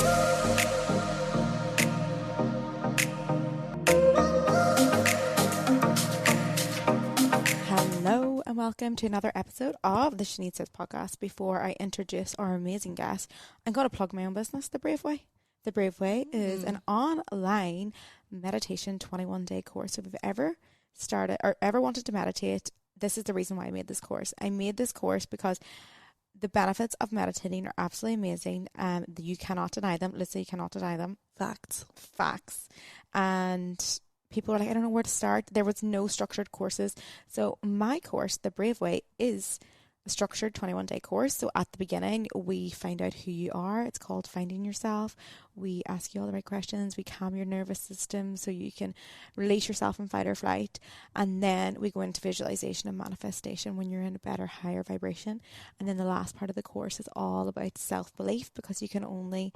Hello and welcome to another episode of the Sinead Says podcast. Before I introduce our amazing guest, I'm going to plug my own business, The Brave Way. The Brave Way is an online meditation 21-day course. So if you've ever started or ever wanted to meditate, this is the reason why I made this course. I made this course because the benefits of meditating are absolutely amazing. You cannot deny them. Let's say you cannot deny them. Facts. And people were like, I don't know where to start. There was no structured courses. So my course, The Brave Way, is a structured 21-day course. So at the beginning, we find out who you are. It's called Finding Yourself. We ask you all the right questions. We calm your nervous system so you can release yourself in fight or flight. And then we go into visualization and manifestation when you're in a better, higher vibration. And then the last part of the course is all about self-belief, because you can only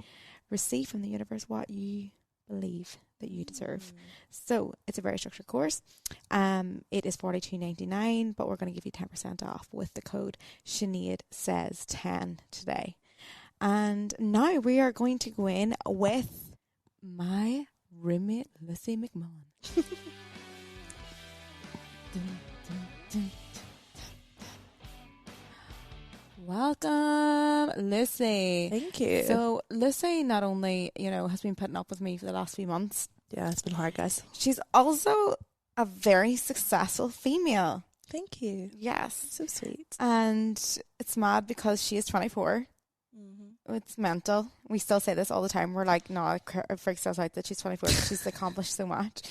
receive from the universe what you believe that you deserve. So it's a very structured course. It is $42.99, but we're going to give you 10% off with the code Sinead Says 10 today. And now we are going to go in with my roommate Lucy McMahon. Welcome, Lucy. Thank you. So Lucy not only, has been putting up with me for the last few months. Yeah, it's been hard, guys. She's also a very successful female. Thank you. Yes. So sweet. And it's mad because she is 24. It's mental. We still say this all the time. We're like, no, it freaks us out that she's 24, but she's accomplished so much.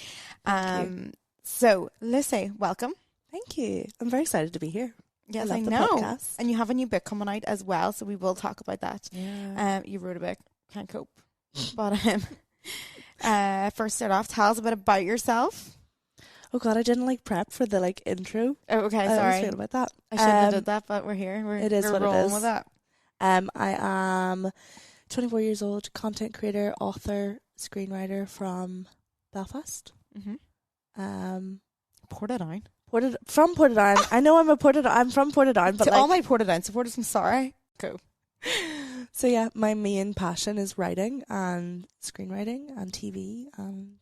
So Lucy, welcome. Thank you. I'm very excited to be here. Yes, I I love the know. podcast. And you have a new book coming out as well, so we will talk about that. Yeah. You wrote a book. Can't cope. But first start off, tell us a bit about yourself. Oh God, I didn't prep for the intro. Oh, okay, I sorry. was thinking about that. I shouldn't have did that, but we're here. We're rolling it is. with that. I am 24 years old, content creator, author, screenwriter from Belfast. Portadown. From Portadown. I know I'm from Portadown, but to all my Portadown supporters, I'm sorry. Cool. So yeah, my main passion is writing and screenwriting and TV. And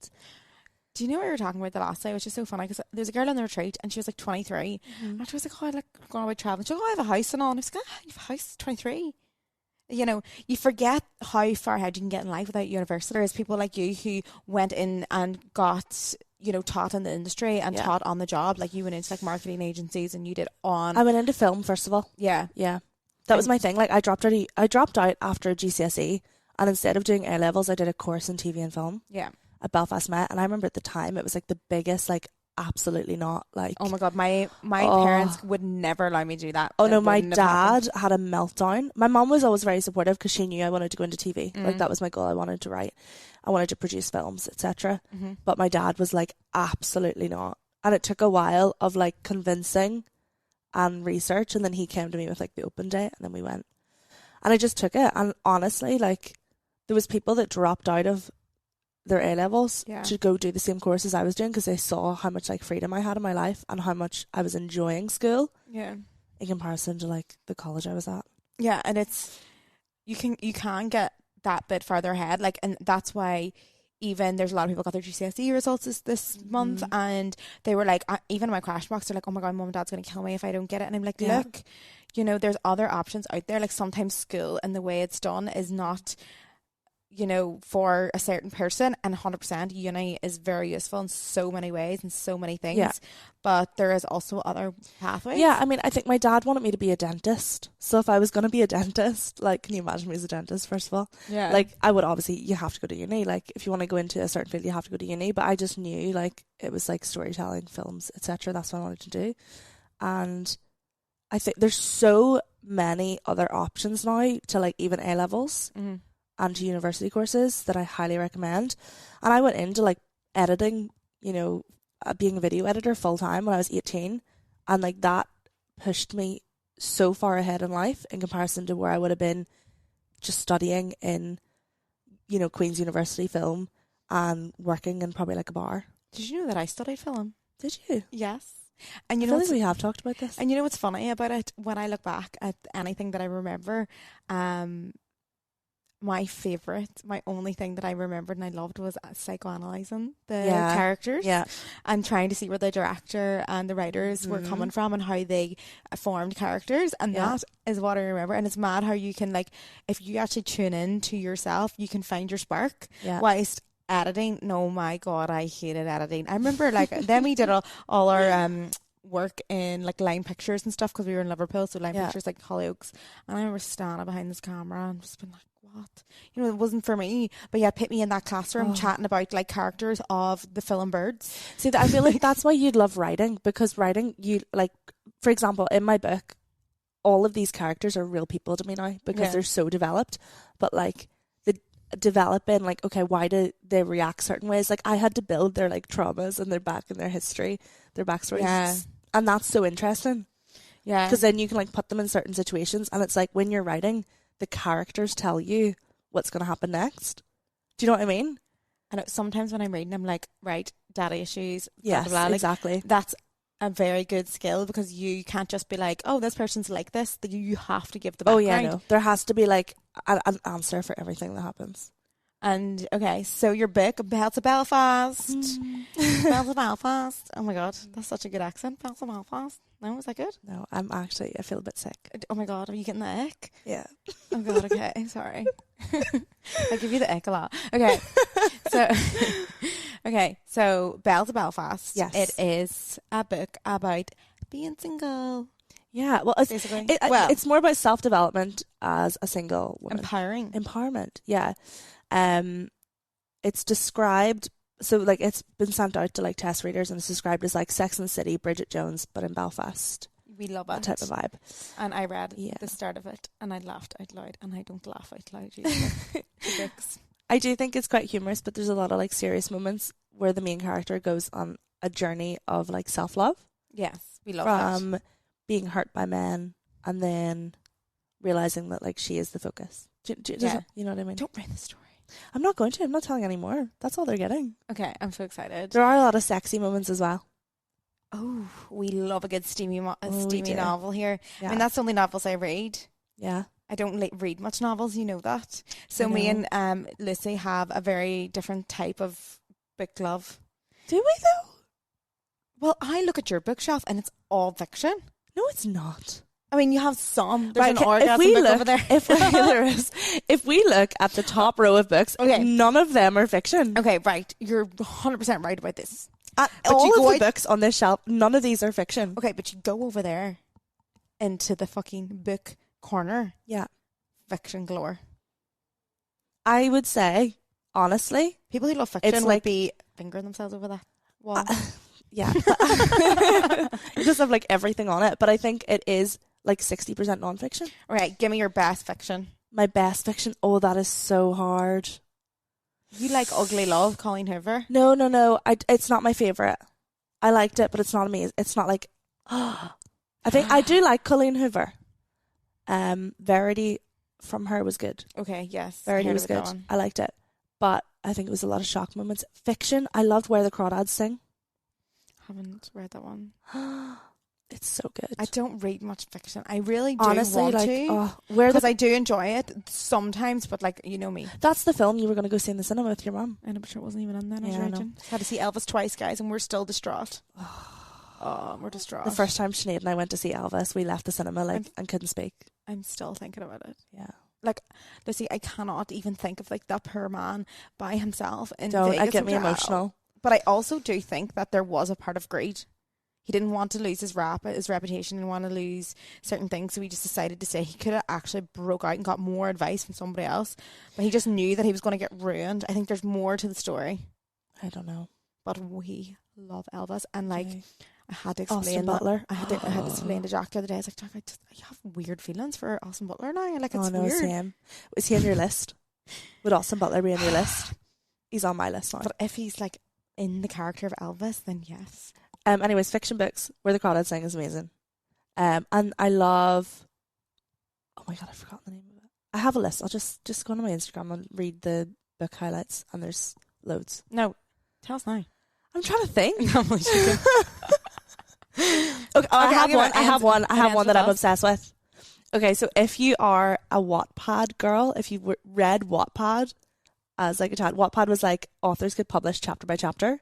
do you know what we were talking about the last day, which is so funny, because there's a girl on the retreat and she was 23 and she was like, oh, I like going away traveling. She was like, oh, I have a house and all. And I was like, you have a house, 23. You forget how far ahead you can get in life without university. There's people like you who went in and got, taught in the industry and taught on the job. Like you went into marketing agencies and you did on. I went into film first of all. Yeah. Yeah. That was my thing. I dropped out after GCSE, and instead of doing A levels, I did a course in TV and film. Yeah. At Belfast Met, and I remember at the time it was the biggest, absolutely not Oh my God, my parents would never allow me to do that. Oh no, my dad had a meltdown. My mum was always very supportive because she knew I wanted to go into TV. That was my goal. I wanted to write. I wanted to produce films, etc. But my dad was absolutely not. And it took a while of convincing and research, and then he came to me with the open day, and then we went. And I just took it. And honestly, there was people that dropped out of their A levels to go do the same courses I was doing because they saw how much freedom I had in my life and how much I was enjoying school. Yeah. In comparison to the college I was at. Yeah, and it's you can get that bit farther ahead, and that's why even there's a lot of people got their GCSE results this month, and they were even in my question box, they're like, oh my God, mum and dad's going to kill me if I don't get it. And I'm like, look, there's other options out there. Sometimes school and the way it's done is not, for a certain person, and 100% uni is very useful in so many ways and so many things. Yeah. But there is also other pathways. Yeah, I mean, I think my dad wanted me to be a dentist. So if I was going to be a dentist, can you imagine me as a dentist, first of all? Yeah. I would obviously, you have to go to uni. If you want to go into a certain field, you have to go to uni. But I just knew, it was storytelling, films, etc. That's what I wanted to do. And I think there's so many other options now to, even A levels. And to university courses that I highly recommend. And I went into editing, being a video editor full time when I was 18, and that pushed me so far ahead in life in comparison to where I would have been just studying in, Queen's University film and working in probably a bar. Did you know that I studied film? Did you? Yes. And I feel like we have talked about this. And you know what's funny about it? When I look back at anything that I remember, my only thing that I remembered and I loved was psychoanalyzing the Yeah. characters Yeah. and trying to see where the director and the writers were coming from and how they formed characters. And that is what I remember. And it's mad how you can, like, if you actually tune in to yourself, you can find your spark. Yeah. Whilst editing, no, my God, I hated editing. I remember, like, then we did all our work in like line pictures and stuff because we were in Liverpool, so line pictures like Hollyoaks, and I remember standing behind this camera and just been like, what, you know, it wasn't for me. But yeah, put me in that classroom chatting about like characters of the film Birds. See, I feel like that's why you'd love writing, because writing, you like, for example, in my book, all of these characters are real people to me now because they're so developed. But like the developing, like, okay, why do they react certain ways? Like I had to build their like traumas and their back and their history, their backstories, and that's so interesting. Yeah, because then you can like put them in certain situations, and it's like when you're writing, the characters tell you what's going to happen next. Do you know what I mean? And sometimes when I'm reading, I'm like, right, daddy issues. Yes, blah, blah, blah. exactly. Like, that's a very good skill because you can't just be like, oh, this person's like this. You have to give the background. Oh yeah, no. There has to be like an answer for everything that happens. And okay, so your book, Bells of Belfast. Bells of Belfast. Oh my God, that's such a good accent. Bells of Belfast. No, is that good? No, I feel a bit sick. Oh my God, are you getting the ick? Yeah. Oh God, okay, sorry. I give you the ick a lot. Okay, so Bells of Belfast. Yes. It is a book about being single. Yeah, well, it's more about self-development as a single woman. Empowerment, yeah. It's described, so like it's been sent out to like test readers, and it's described as like Sex and the City, Bridget Jones, but in Belfast. We love that it. type of vibe. And I read the start of it and I laughed out loud, and I don't laugh out loud usually. I do think it's quite humorous, but there's a lot of like serious moments where the main character goes on a journey of like self-love. Yes, we love that. From being hurt by men and then realising that like she is the focus. You know what I mean? Don't read the story. I'm not going to. I'm not telling any more. That's all they're getting. Okay, I'm so excited. There are a lot of sexy moments as well. Oh, we love a good steamy novel here. Yeah. I mean, that's the only novels I read. Yeah. I don't read much novels, you know that. So me and Lucy have a very different type of book love. Do we though? Well, I look at your bookshelf and it's all fiction. No, it's not. I mean, you have some. There's right, an orgasm book over there. If we look at the top row of books, none of them are fiction. Okay, right. You're 100% right about this. But all of the books on this shelf, none of these are fiction. Okay, but you go over there into the fucking book corner. Yeah. Fiction galore. I would say, honestly, people who love fiction would be fingering themselves over that wall. Yeah. It just have like everything on it. But I think it is like 60% non-fiction. All right, give me your best fiction. My best fiction? Oh, that is so hard. You like Ugly Love, Colleen Hoover? No. It's not my favourite. I liked it, but it's not amazing. It's not like... I think I do like Colleen Hoover. Verity from her was good. Okay, yes. Verity was good. I liked it. But I think it was a lot of shock moments. Fiction, I loved Where the Crawdads Sing. Haven't read that one. It's so good. I don't read much fiction. I really do honestly want like, to. Because I do enjoy it sometimes, but like, you know me. That's the film you were going to go see in the cinema with your mum. I know, but sure it wasn't even in then. I was raging. Had to see Elvis twice, guys, and we're still distraught. We're distraught. The first time Sinead and I went to see Elvis, we left the cinema and couldn't speak. I'm still thinking about it. Yeah. Like, Lucy, I cannot even think of like that poor man by himself in Don't. Vegas. It get me emotional. But I also do think that there was a part of greed. He didn't want to lose his reputation, and want to lose certain things, so he just decided to say he could have actually broke out and got more advice from somebody else, but he just knew that he was going to get ruined. I think there's more to the story. I don't know, but we love Elvis, and like I had to explain Austin Butler. I had to explain to Jack the other day. I was like, Jack, I have weird feelings for Austin Butler now. Like, it's weird. Same. Is he on your list? Would Austin Butler be on your list? He's on my list now. But if he's like in the character of Elvis, then yes. Anyways, fiction books. Where the Crawdads Sing is amazing. And I love... Oh my God, I've forgotten the name of it. I have a list. I'll just go on my Instagram and read the book highlights, and there's loads. No, tell us now. I'm trying to think. Okay, I have one that I'm obsessed with. Okay, so if you are a Wattpad girl, if you read Wattpad as like a child, Wattpad was like authors could publish chapter by chapter,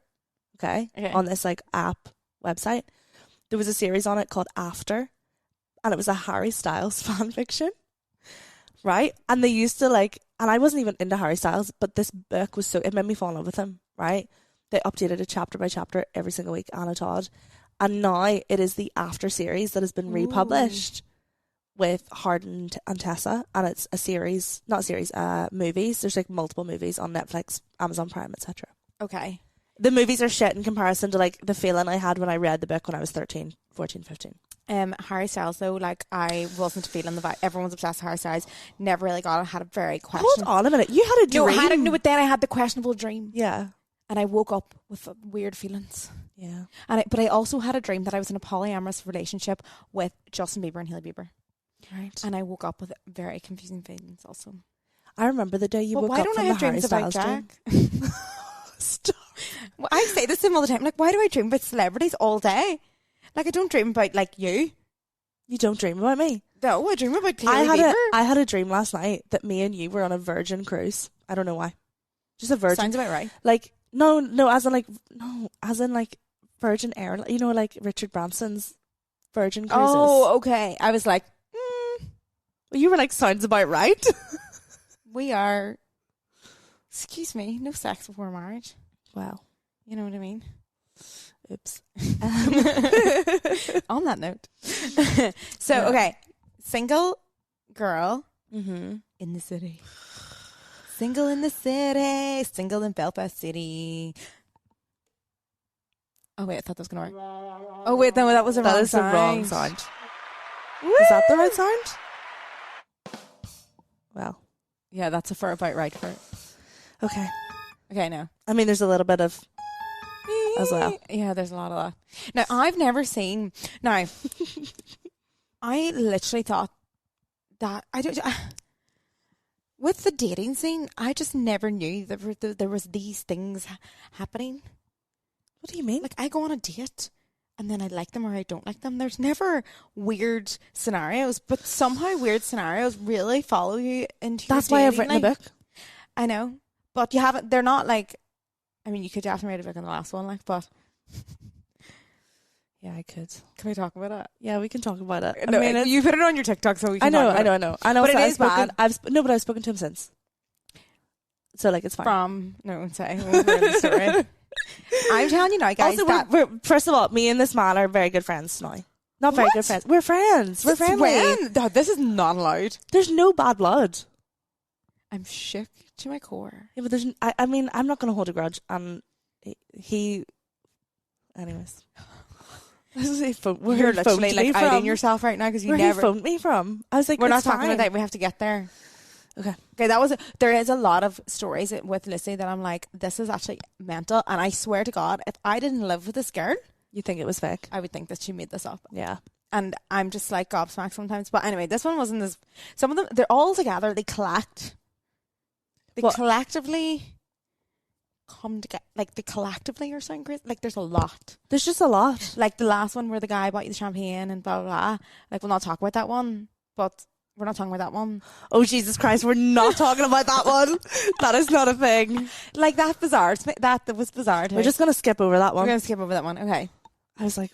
okay, on this like app website. There was a series on it called After, and it was a Harry Styles fan fiction, right? And they used to like, and I wasn't even into Harry Styles, but this book was so, it made me fall in love with him, right? They updated it chapter by chapter every single week, Anna Todd. And now it is the After series that has been republished with Harden and Tessa, and it's a series, not a series, movies. There's like multiple movies on Netflix, Amazon Prime, etc. Okay. The movies are shit in comparison to like the feeling I had when I read the book when I was 13, 14, 15. Harry Styles though, like I wasn't feeling the vibe. Everyone's obsessed with Harry Styles. Never really got it. Had a very question. Hold on a minute. You had a dream. No, but then I had the questionable dream. Yeah. And I woke up with weird feelings. Yeah. But I also had a dream that I was in a polyamorous relationship with Justin Bieber and Hailey Bieber. Right. And I woke up with very confusing feelings also. I remember the day you woke why up don't from I have the Harry dreams about Styles Jack? dream. Stop. Well, I say this to him all the time. Like, why do I dream about celebrities all day? Like, I don't dream about like you. You don't dream about me. No, I dream about Hailey Bieber. I had a dream last night that me and you were on a Virgin cruise. I don't know why. Just a Virgin. Sounds about right. Like as in like Virgin Air. You know, like Richard Branson's Virgin Cruises. Oh, okay. I was like, Well, you were like, sounds about right. we are. Excuse me, no sex before marriage. Wow. You know what I mean? Oops. On that note. So, okay. Single girl in the city. Single in the city. Single in Belfast City. Oh, wait. I thought that was going to work. Oh, wait. No, that was the wrong sound. The wrong sound. Is that the right sound? Well. Yeah, that's about right for it. Okay. Okay, now. I mean, there's a little bit of as well. Yeah, there's a lot of that. Now, I've never seen... Now, I literally thought that... with the dating scene, I just never knew that there was these things happening. What do you mean? Like, I go on a date and then I like them or I don't like them. There's never weird scenarios, but somehow weird scenarios really follow you into your That's why I've dating written a life. book. I know. But you haven't... They're not like... I mean, you could definitely write a book on the last one, like, but... Yeah, I could. Can we talk about it? Yeah, we can talk about it. No, I mean, you put it on your TikTok, so we can I talk about know. it. I know. But it is bad. But I've spoken to him since. So, like, it's fine. We'll the story. I'm telling you now, guys. Also, we're, first of all, me and this man are very good friends now. Not very good friends. We're friends. We're friendly. This is not allowed. There's no bad blood. I'm shook to my core. Yeah, but there's... I mean, I'm not going to hold a grudge. And he... Anyways... You're literally like outing yourself right now because you never phoned me from. I was like, we're not talking about that. We have to get there. Okay. There is a lot of stories with Lissy that I'm like, this is actually mental. And I swear to God, if I didn't live with this girl, you think it was fake? I would think that she made this up. Yeah. And I'm just like gobsmacked sometimes. But anyway, this one wasn't as. Some of them, they're all together. They collect. They collectively come together, like they collectively or something crazy. Like there's a lot. There's just a lot. Like the last one where the guy bought you the champagne and blah blah blah. Like we'll not talk about that one, but we're not talking about that one. Oh Jesus Christ, we're not talking about that one. That is not a thing. Like that bizarre. That was bizarre too. We're just gonna skip over that one. We're gonna skip over that one. Okay. I was like,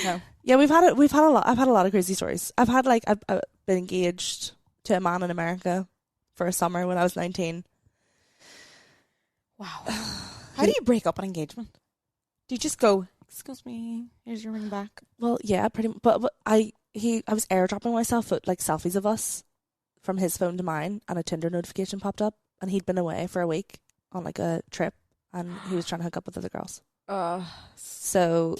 no. Yeah, we've had a lot. I've had a lot of crazy stories. I've had like I've been engaged to a man in America for a summer when I was 19. Wow. How do you break up an engagement? Do you just go, excuse me, here's your ring back? Well, yeah, pretty much. But I was airdropping myself with like selfies of us from his phone to mine, and a Tinder notification popped up, and he'd been away for a week on like a trip, and he was trying to hook up with other girls. So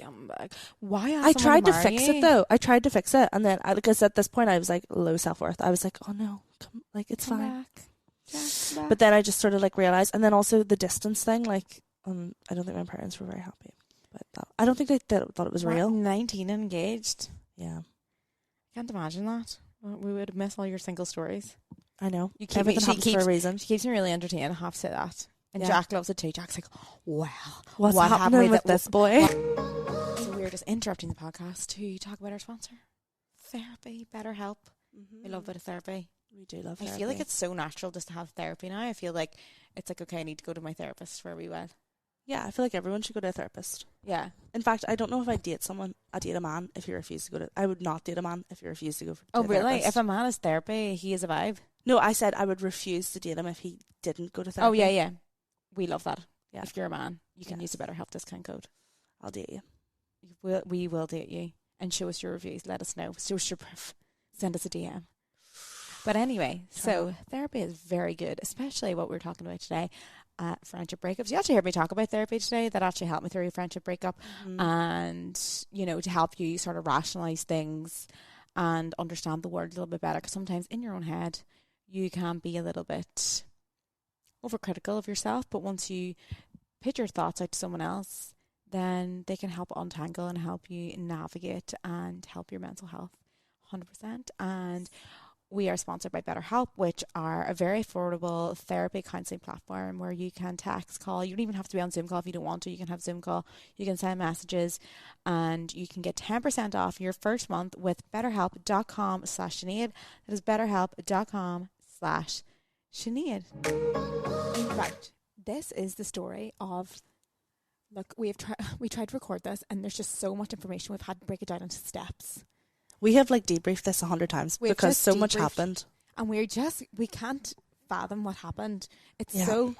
why? I tried to fix it though. I tried to fix it, and then because at this point I was like low self-worth. I was like, oh no, it's fine. Back. Jack, but then I just sort of like realized, and then also the distance thing. Like, I don't think my parents were very happy. But I don't think they thought it was real. 19 and engaged. Yeah, can't imagine that. We would miss all your single stories. I know. You keep Everything happens for a reason. She keeps me really entertained. I have to say that. And yeah. Jack loves it too. Jack's like, wow, what's happening with this boy? So we're just interrupting the podcast to talk about our sponsor. Therapy, better help. I love a bit of therapy. We do love I therapy. feel like it's so natural just to have therapy now. I feel like it's like, okay, I need to go to my therapist for a wee while. Yeah, I feel like everyone should go to a therapist. Yeah. In fact, I don't know if I'd date a man if he refused to go to... I would not date a man if he refused to go to Oh, a really? therapist. If a man has therapy, he is a vibe. No, I said I would refuse to date him if he didn't go to therapy. Oh, yeah, yeah. We love that. Yeah. If you're a man, you can Yes. use a BetterHelp discount code. I'll date you. We will date you. And show us your reviews. Let us know. Show us your proof. Send us a DM. But anyway, so therapy is very good, especially what we're talking about today. Friendship breakups. You actually heard me talk about therapy today. That actually helped me through a friendship breakup. And, you know, to help you sort of rationalise things and understand the world a little bit better. Because sometimes in your own head, you can be a little bit overcritical of yourself. But once you put your thoughts out to someone else, then they can help untangle and help you navigate and help your mental health 100%. And we are sponsored by BetterHelp, which are a very affordable therapy counselling platform where you can text, call. You don't even have to be on Zoom call if you don't want to. You can have Zoom call. You can send messages and you can get 10% off your first month with betterhelp.com/Sinead. That is betterhelp.com/Sinead. Right. This is the story of... Look, we tried to record this and there's just so much information. We've had to break it down into steps. We have like debriefed this 100 times because so much happened. And we can't fathom what happened. It's it's so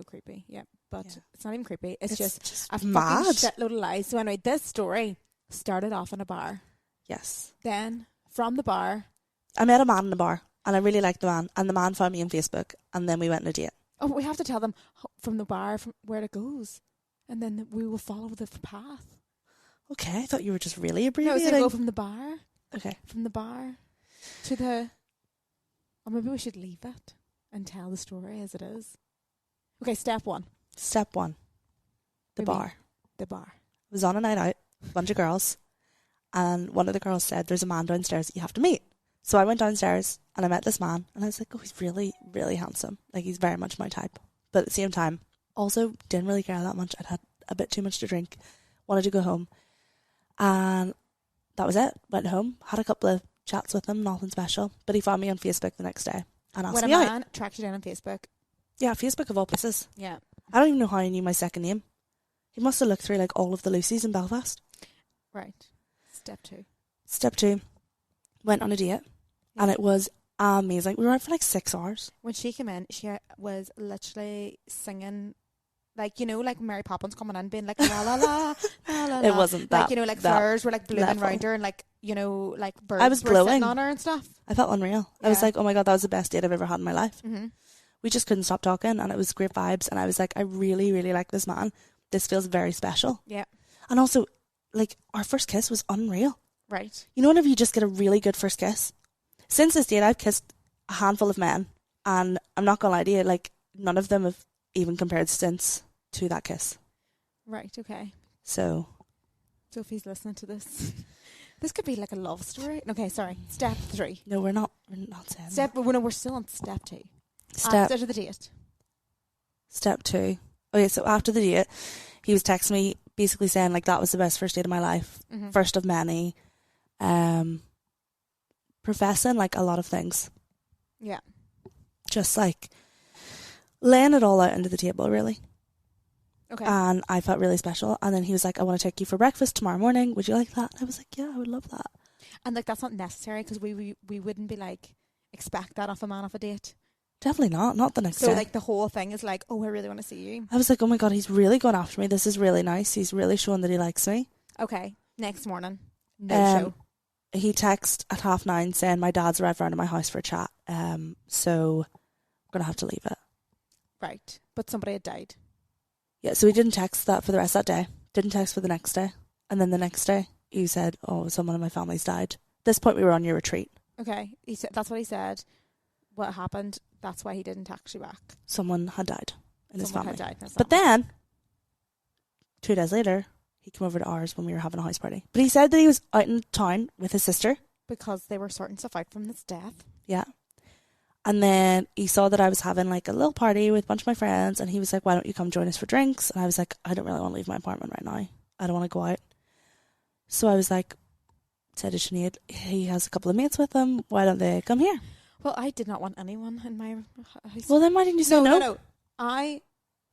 creepy. Yeah, but it's not even creepy. It's just a mad fucking shitload of lies. So anyway, this story started off in a bar. Yes. Then from the bar, I met a man in the bar and I really liked the man, and the man found me on Facebook and then we went on a date. Oh, we have to tell them from the bar from where it goes, and then we will follow the path. Okay, I thought you were just really No, abbreviating. so we go from the bar. Okay. From the bar to the... Or maybe we should leave it and tell the story as it is. Okay, step one. Step one. The bar. The bar. It was on a night out, a bunch of girls, and one of the girls said, there's a man downstairs that you have to meet. So I went downstairs and I met this man and I was like, oh, he's really, really handsome. Like, he's very much my type. But at the same time, also didn't really care that much. I'd had a bit too much to drink, wanted to go home. And that was it. Went home, had a couple of chats with him, nothing special. But he found me on Facebook the next day and asked me out. When a man tracked you down on Facebook. Yeah, Facebook of all places. Yeah. I don't even know how he knew my second name. He must have looked through like all of the Lucy's in Belfast. Right. Step two. Step two. Went on a date and it was amazing. We were out for like 6 hours. When she came in, she was literally singing... Like, you know, like Mary Poppins coming in being like, la la la, la la la. It wasn't that. Like, you know, like flowers were like blooming level. around her and like, you know, like birds I was were glowing. sitting on her and stuff. I felt unreal. Yeah. I was like, oh my God, that was the best date I've ever had in my life. Mm-hmm. We just couldn't stop talking and it was great vibes. And I was like, I really, really like this man. This feels very special. Yeah. And also, like, our first kiss was unreal. Right. You know, whenever you just get a really good first kiss? Since this date, I've kissed a handful of men. And I'm not going to lie to you, like, none of them have even compared since to that kiss. Right, okay. So if he's listening to this, this could be like a love story. Okay, sorry. Step three. no, we're not saying that. We're still on step two. Step After the date. Step two. Okay, so after the date, he was texting me basically saying like that was the best first date of my life. Mm-hmm. First of many. Professing like a lot of things. Yeah. Just like laying it all out into the table, really. Okay. And I felt really special. And then he was like, I want to take you for breakfast tomorrow morning. Would you like that? And I was like, yeah, I would love that. And like that's not necessary because we wouldn't be like expect that off a man off a date. Definitely not the next day. So like the whole thing is like, oh, I really want to see you. I was like, oh my God, he's really gone after me. This is really nice. He's really showing that he likes me. Okay. Next morning. No show. He texted at 9:30 saying my dad's arrived around to my house for a chat. So I'm going to have to leave it. Right. But somebody had died. Yeah, so he didn't text that for the rest of that day. Didn't text for the next day. And then the next day, he said, oh, someone in my family's died. At this point, we were on your retreat. Okay. He said that's what he said. What happened, that's why he didn't text you back. Someone had died in his family. Had died in his But family. then, 2 days later, he came over to ours when we were having a house party. But he said that he was out in town with his sister. Because they were sorting stuff out from his death. Yeah. And then he saw that I was having like a little party with a bunch of my friends and he was like, why don't you come join us for drinks? And I was like, I don't really want to leave my apartment right now. I don't want to go out. So I was like, said to Sinead, he has a couple of mates with him. Why don't they come here? Well, I did not want anyone in my house. Well, then why didn't you say no? No. I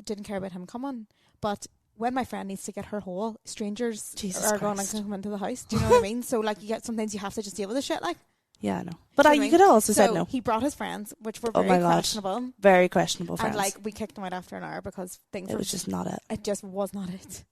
didn't care about him coming, but when my friend needs to get her hole, strangers are going to come into the house. Do you know what I mean? So like, sometimes you have to just deal with the shit. Like, yeah, I know. But you could also said no. He brought his friends, which were very questionable. Very questionable friends. And like, we kicked him out after an hour because it was just not it. It just was not it.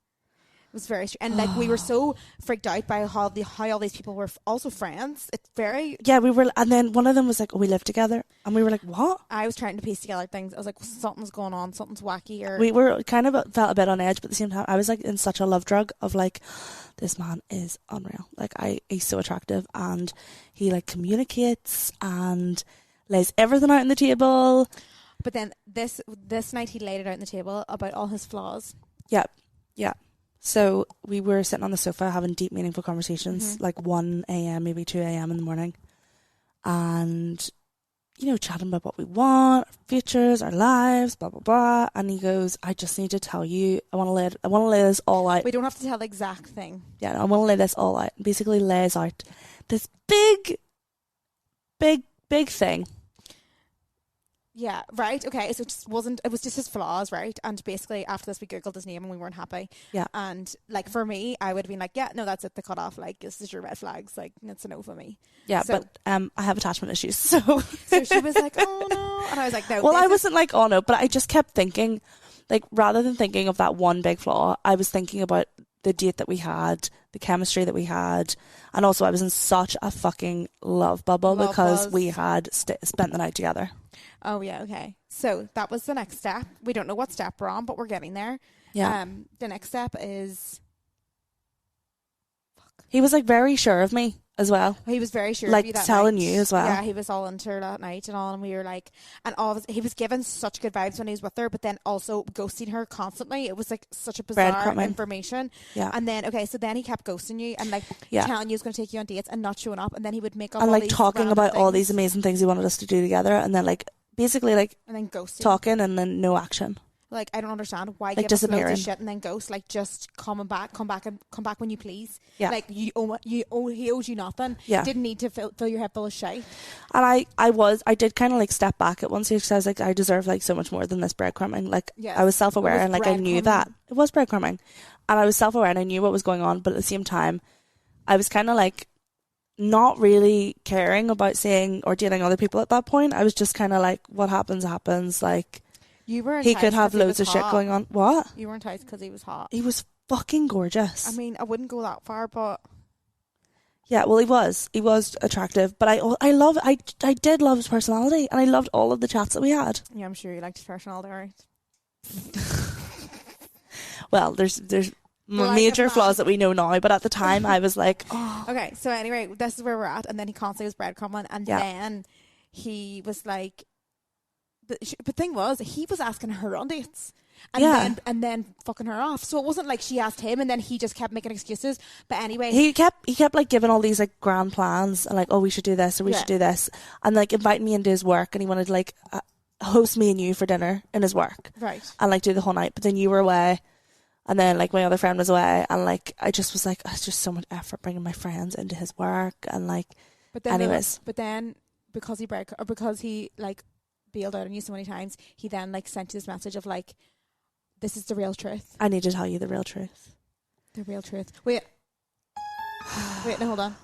It was very and like, we were so freaked out by how all these people were also friends. It's very we were, and then one of them was like, "Oh, we live together," and we were like, "What?" I was trying to piece together things. I was like, something's going on, something's wacky. Or we were kind of felt a bit on edge, but at the same time, I was like in such a love drug of like, this man is unreal. Like, he's so attractive, and he like communicates and lays everything out on the table. But then this night he laid it out on the table about all his flaws. Yeah. So we were sitting on the sofa having deep, meaningful conversations, like 1 a.m, maybe 2 a.m. in the morning. And, you know, chatting about what we want, our futures, our lives, blah, blah, blah. And he goes, I just need to tell you, I want to lay this all out. We don't have to tell the exact thing. Yeah, no, I want to lay this all out. Basically lays out this big thing. Yeah, right, okay, so it was just his flaws, right? And basically after this we googled his name and we weren't happy. Yeah. And like, for me, I would have been like, yeah, no, that's it, the cut off, like, this is your red flags, like, it's a no for me. Yeah, so, but I have attachment issues, so she was like, oh no, and I was like, no. Well, I wasn't like, oh no, but I just kept thinking, like, rather than thinking of that one big flaw, I was thinking about the date that we had, the chemistry that we had, and also I was in such a fucking love bubble because we had spent the night together. Oh yeah, okay. So that was the next step. We don't know what step we're on, but we're getting there. Yeah. The next step is... He was like very sure of me as well. He was very sure like of you that telling night. you as well. Yeah, he was all into her that night and all, and we were like, and he was given such good vibes when he was with her, but then also ghosting her constantly. It was like such a bizarre information. Yeah. And then then he kept ghosting you and like telling you he was going to take you on dates and not showing up, and then he would make up and all like these talking about things. all these amazing things he wanted us to do together, and then like basically like and then ghosting, talking, and then no action. Like, I don't understand why like give us loads of shit and then ghost. Like, just come back when you please. Yeah. Like, he owes you nothing. Yeah. Didn't need to fill your head full of shit. And I did kind of like step back at one stage because I was like, I deserve like so much more than this breadcrumbing. Like, I was self-aware and like I knew that it was breadcrumbing, and I was self-aware and I knew what was going on. But at the same time, I was kind of like not really caring about seeing or dating other people at that point. I was just kind of like, what happens. Like, you were he could have loads of shit going on. What? You were enticed because he was hot. He was fucking gorgeous. I mean, I wouldn't go that far, but yeah, well, he was attractive, but I did love his personality, and I loved all of the chats that we had. Yeah, I'm sure you liked his personality, right? Well, there's major flaws that we know now, but at the time I was like, oh. Okay, so anyway, this is where we're at, and then he constantly was breadcrumbing, and then he was like, the thing was, he was asking her on dates. And then fucking her off. So it wasn't like she asked him and then he just kept making excuses. But anyway, he kept like giving all these like grand plans and like, oh, we should do this or we should do this, and like inviting me into his work, and he wanted to like host me and you for dinner in his work, right? And like do the whole night. But then you were away, and then like my other friend was away, and like I just was like, it's just so much effort bringing my friends into his work, and like. But then, because he like bailed out on you so many times, he then like sent you this message of like, this is the real truth. I need to tell you the real truth. The real truth. Wait, no, hold on.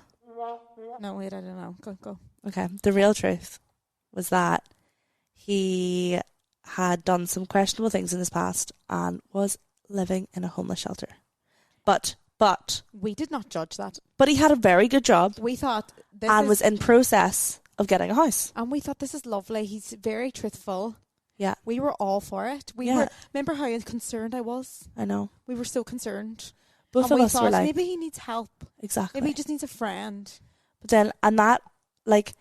No, wait, I don't know. Go. Okay, the real truth was that he had done some questionable things in his past and was living in a homeless shelter. But we did not judge that. But he had a very good job. We thought was in process of getting a house. And we thought, this is lovely. He's very truthful. Yeah. We were all for it. Remember how concerned I was? I know. We were so concerned. Both of us were like, maybe he needs help. Exactly. Maybe he just needs a friend. But then, and that like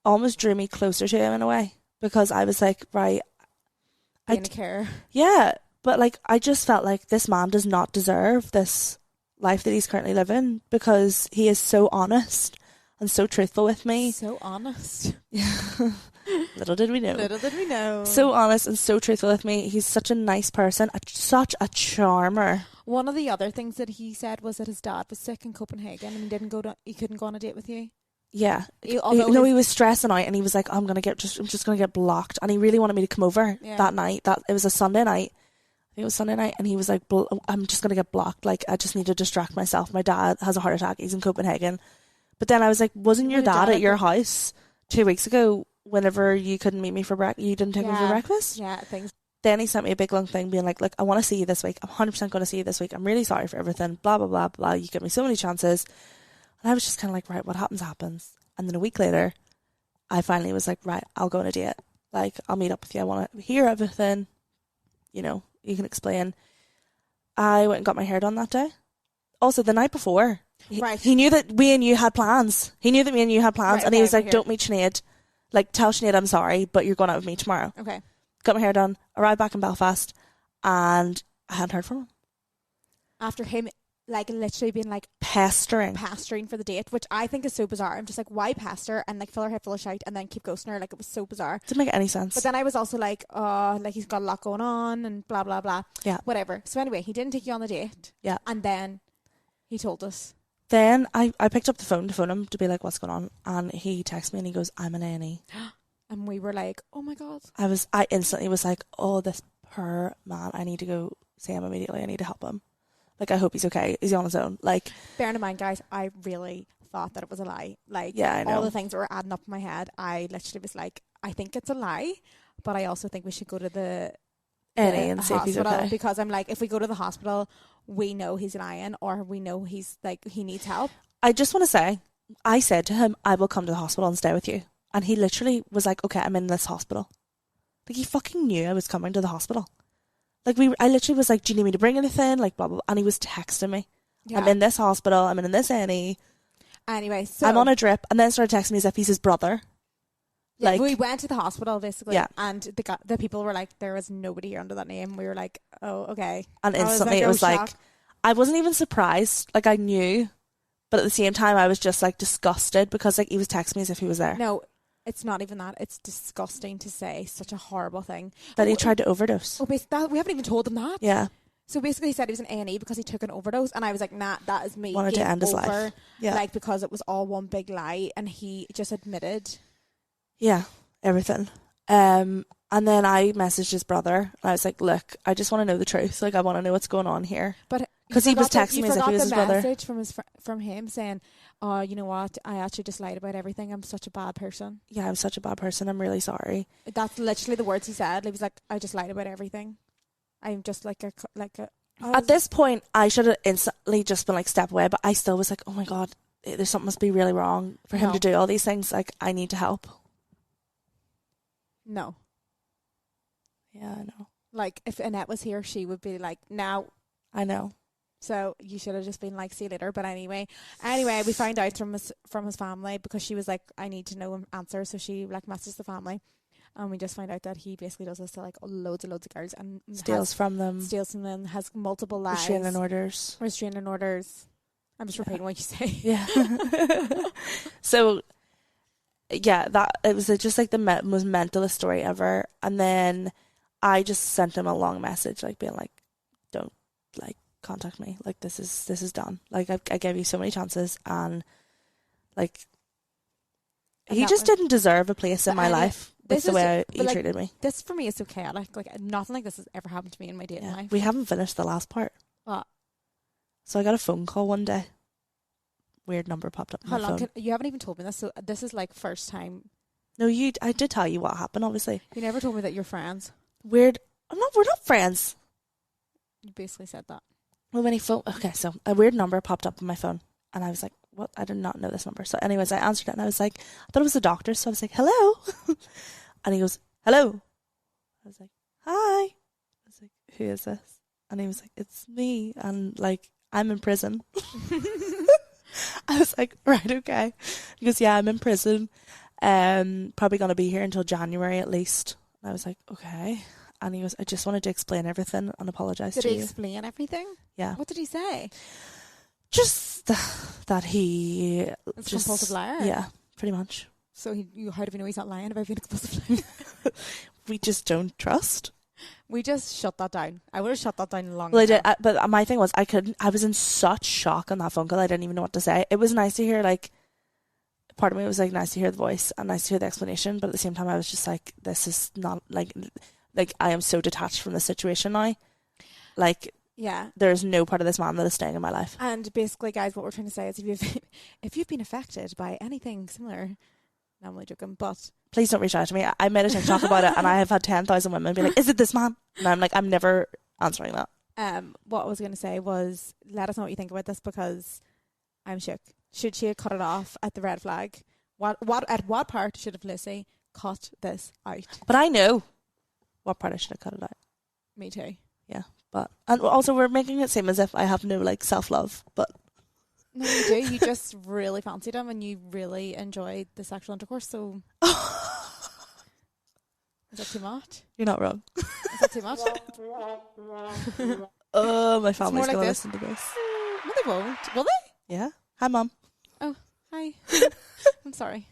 almost drew me closer to him in a way, because I was like, right, I care. Yeah. But like, I just felt like this man does not deserve this life that he's currently living, because he is so honest and so truthful with me. So honest. Yeah. Little did we know. Little did we know. So honest and so truthful with me. He's such a nice person, such a charmer. One of the other things that he said was that his dad was sick in Copenhagen and he couldn't go on a date with you. Yeah. He was stressing out and he was like, I'm just going to get blocked. And he really wanted me to come over that night. It was a Sunday night. I think it was Sunday night. And he was like, I'm just going to get blocked. Like, I just need to distract myself. My dad has a heart attack. He's in Copenhagen. But then I was like, wasn't your dad at your house 2 weeks ago whenever you couldn't meet me for breakfast? You didn't take me for breakfast? Yeah, things. Then he sent me a big long thing being like, look, I want to see you this week. I'm 100% going to see you this week. I'm really sorry for everything. Blah, blah, blah, blah. You give me so many chances. And I was just kind of like, right, what happens. And then a week later, I finally was like, right, I'll go on a date. Like, I'll meet up with you. I want to hear everything. You know, you can explain. I went and got my hair done that day. Also, the night before, he knew that me and you had plans. He was like, don't meet Sinead. Like, tell Sinead I'm sorry, but you're going out with me tomorrow. Okay. Got my hair done, arrived back in Belfast, and I hadn't heard from him. After him, like, literally being like pestering for the date, which I think is so bizarre. I'm just like, why pester and like fill her head full of shite and then keep ghosting her? Like, it was so bizarre. Didn't make any sense. But then I was also like, oh, like he's got a lot going on and blah blah blah. Yeah. Whatever. So anyway, he didn't take you on the date. Yeah. And then he told us. Then I picked up the phone to phone him to be like, what's going on? And he texted me and he goes, I'm an A&E. And we were like, oh my God. I instantly was like, oh, this poor man, I need to go see him immediately. I need to help him. Like, I hope he's okay. Is he on his own? Like, bearing in mind, guys, I really thought that it was a lie. Like, yeah, I know. All the things that were adding up in my head, I literally was like, I think it's a lie, but I also think we should go to the A&E and see if he's okay. Because I'm like, if we go to the hospital, we know he's lying, or we know he's like, he needs help. I just want to say, I said to him, I will come to the hospital and stay with you. And he literally was like, okay, I'm in this hospital. Like, he fucking knew I was coming to the hospital. Like, I literally was like, do you need me to bring anything? Like, blah, blah, blah. And he was texting me. Yeah. I'm in this hospital. I'm in this A&E. Anyway, so I'm on a drip. And then started texting me as if he's his brother. Yeah, like, we went to the hospital, basically. Yeah. And the people were like, there was nobody here under that name. We were like, oh, okay. And instantly it was like, I wasn't even surprised. Like, I knew. But at the same time, I was just like disgusted because like he was texting me as if he was there. No. It's not even that. It's disgusting to say such a horrible thing. That he tried to overdose. Oh, basically, we haven't even told him that. Yeah. So basically he said he was in A&E because he took an overdose. And I was like, nah, that is me. Wanted to end his life. Yeah. Like, because it was all one big lie. And he just admitted. Yeah, everything. And then I messaged his brother. And I was like, look, I just want to know the truth. Like, I want to know what's going on here. But because he was texting me as if he was his brother. Message from him saying, oh, you know what? I actually just lied about everything. I'm such a bad person. Yeah, I'm such a bad person. I'm really sorry. That's literally the words he said. He was like, I just lied about everything. I'm just like a. At this point, I should have instantly just been like, step away. But I still was like, oh my God, there's something must be really wrong for him to do all these things. Like, I need to help. No. Yeah, I know. Like, if Annette was here, she would be like, now. I know. So you should have just been like, see you later. But anyway, we found out from his family because she was like, I need to know answers. So she like messaged the family, and we just found out that he basically does this to like loads of girls and steals from them, has multiple lies, restraining orders. I'm just repeating what you say. Yeah. So yeah, that it was just like the most mentalist story ever. And then I just sent him a long message like being like, don't like contact me, like this is done, like I gave you so many chances, and like he just didn't deserve a place in my life with the way he treated me. This for me is so chaotic. Like, nothing like this has ever happened to me in my dating life. We haven't finished the last part. What? So I got a phone call one day. Weird number popped up on my phone. You haven't even told me this, so this is like first time. No, I did tell you what happened, obviously. You never told me that you're friends. Weird. We're not friends. You basically said that. Well, when he phoned, okay, so a weird number popped up on my phone, and I was like, what? I did not know this number. So anyways, I answered it, and I was like, I thought it was the doctor, so I was like, hello? And he goes, hello? I was like, hi. I was like, who is this? And he was like, it's me, and like, I'm in prison. I was like, right, okay. He goes, yeah, I'm in prison. Probably going to be here until January at least. And I was like, okay. And he goes, I just wanted to explain everything and apologise to you. Did he explain everything? Yeah. What did he say? Just that he... It's a compulsive liar? Yeah, pretty much. So how do we know he's not lying about being a compulsive liar? We just don't trust. We just shut that down. I would have shut that down long Well, ago. but my thing was I was in such shock on that phone call. I didn't even know what to say. It was nice to hear, like, part of me was like nice to hear the voice and nice to hear the explanation, but at the same time I was just like, this is not like I am so detached from the situation now. Like, Yeah. there's no part of this man that is staying in my life. And basically, guys, what we're trying to say is if you've been affected by anything similar, no, I'm only joking, but Please don't reach out to me. I made a TikTok about it and I have had 10,000 women be like, is it this man? And I'm like, I'm never answering that. what I was going to say was, let us know what you think about this, because I'm shook. Should she have cut it off at the red flag? At what part should have Lucy cut this out? But I know what part I should have cut it out. Me too. Yeah. But, and also we're making it seem as if I have no, like, self-love, but No, you do. You just really fancied him and you really enjoyed the sexual intercourse, so is that too much? you're not wrong. Is that too much? Oh, my family's more like going to this. listen to this. No, they won't. Will they? Yeah. Hi, Mum. Hi. I'm sorry.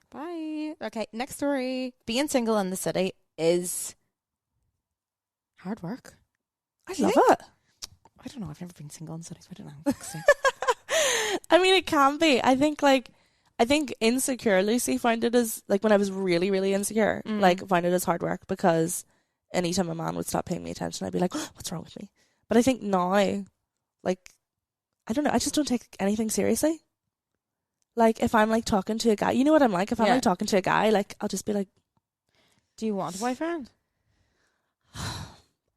Bye. Okay, next story. Being single in the city is hard work. I Do you love think? it. I don't know. I've never been single in the city, so I don't know. So, I mean, it can be. I think insecure Lucy found it as, like, when I was really, really insecure, like, found it as hard work, because anytime a man would stop paying me attention, I'd be like, oh, what's wrong with me? But I think now, like, I don't know, I just don't take anything seriously. Like, if I'm, like, talking to a guy, you know what I'm like? If I'm, like, talking to a guy, like, I'll just be like, do you want a boyfriend?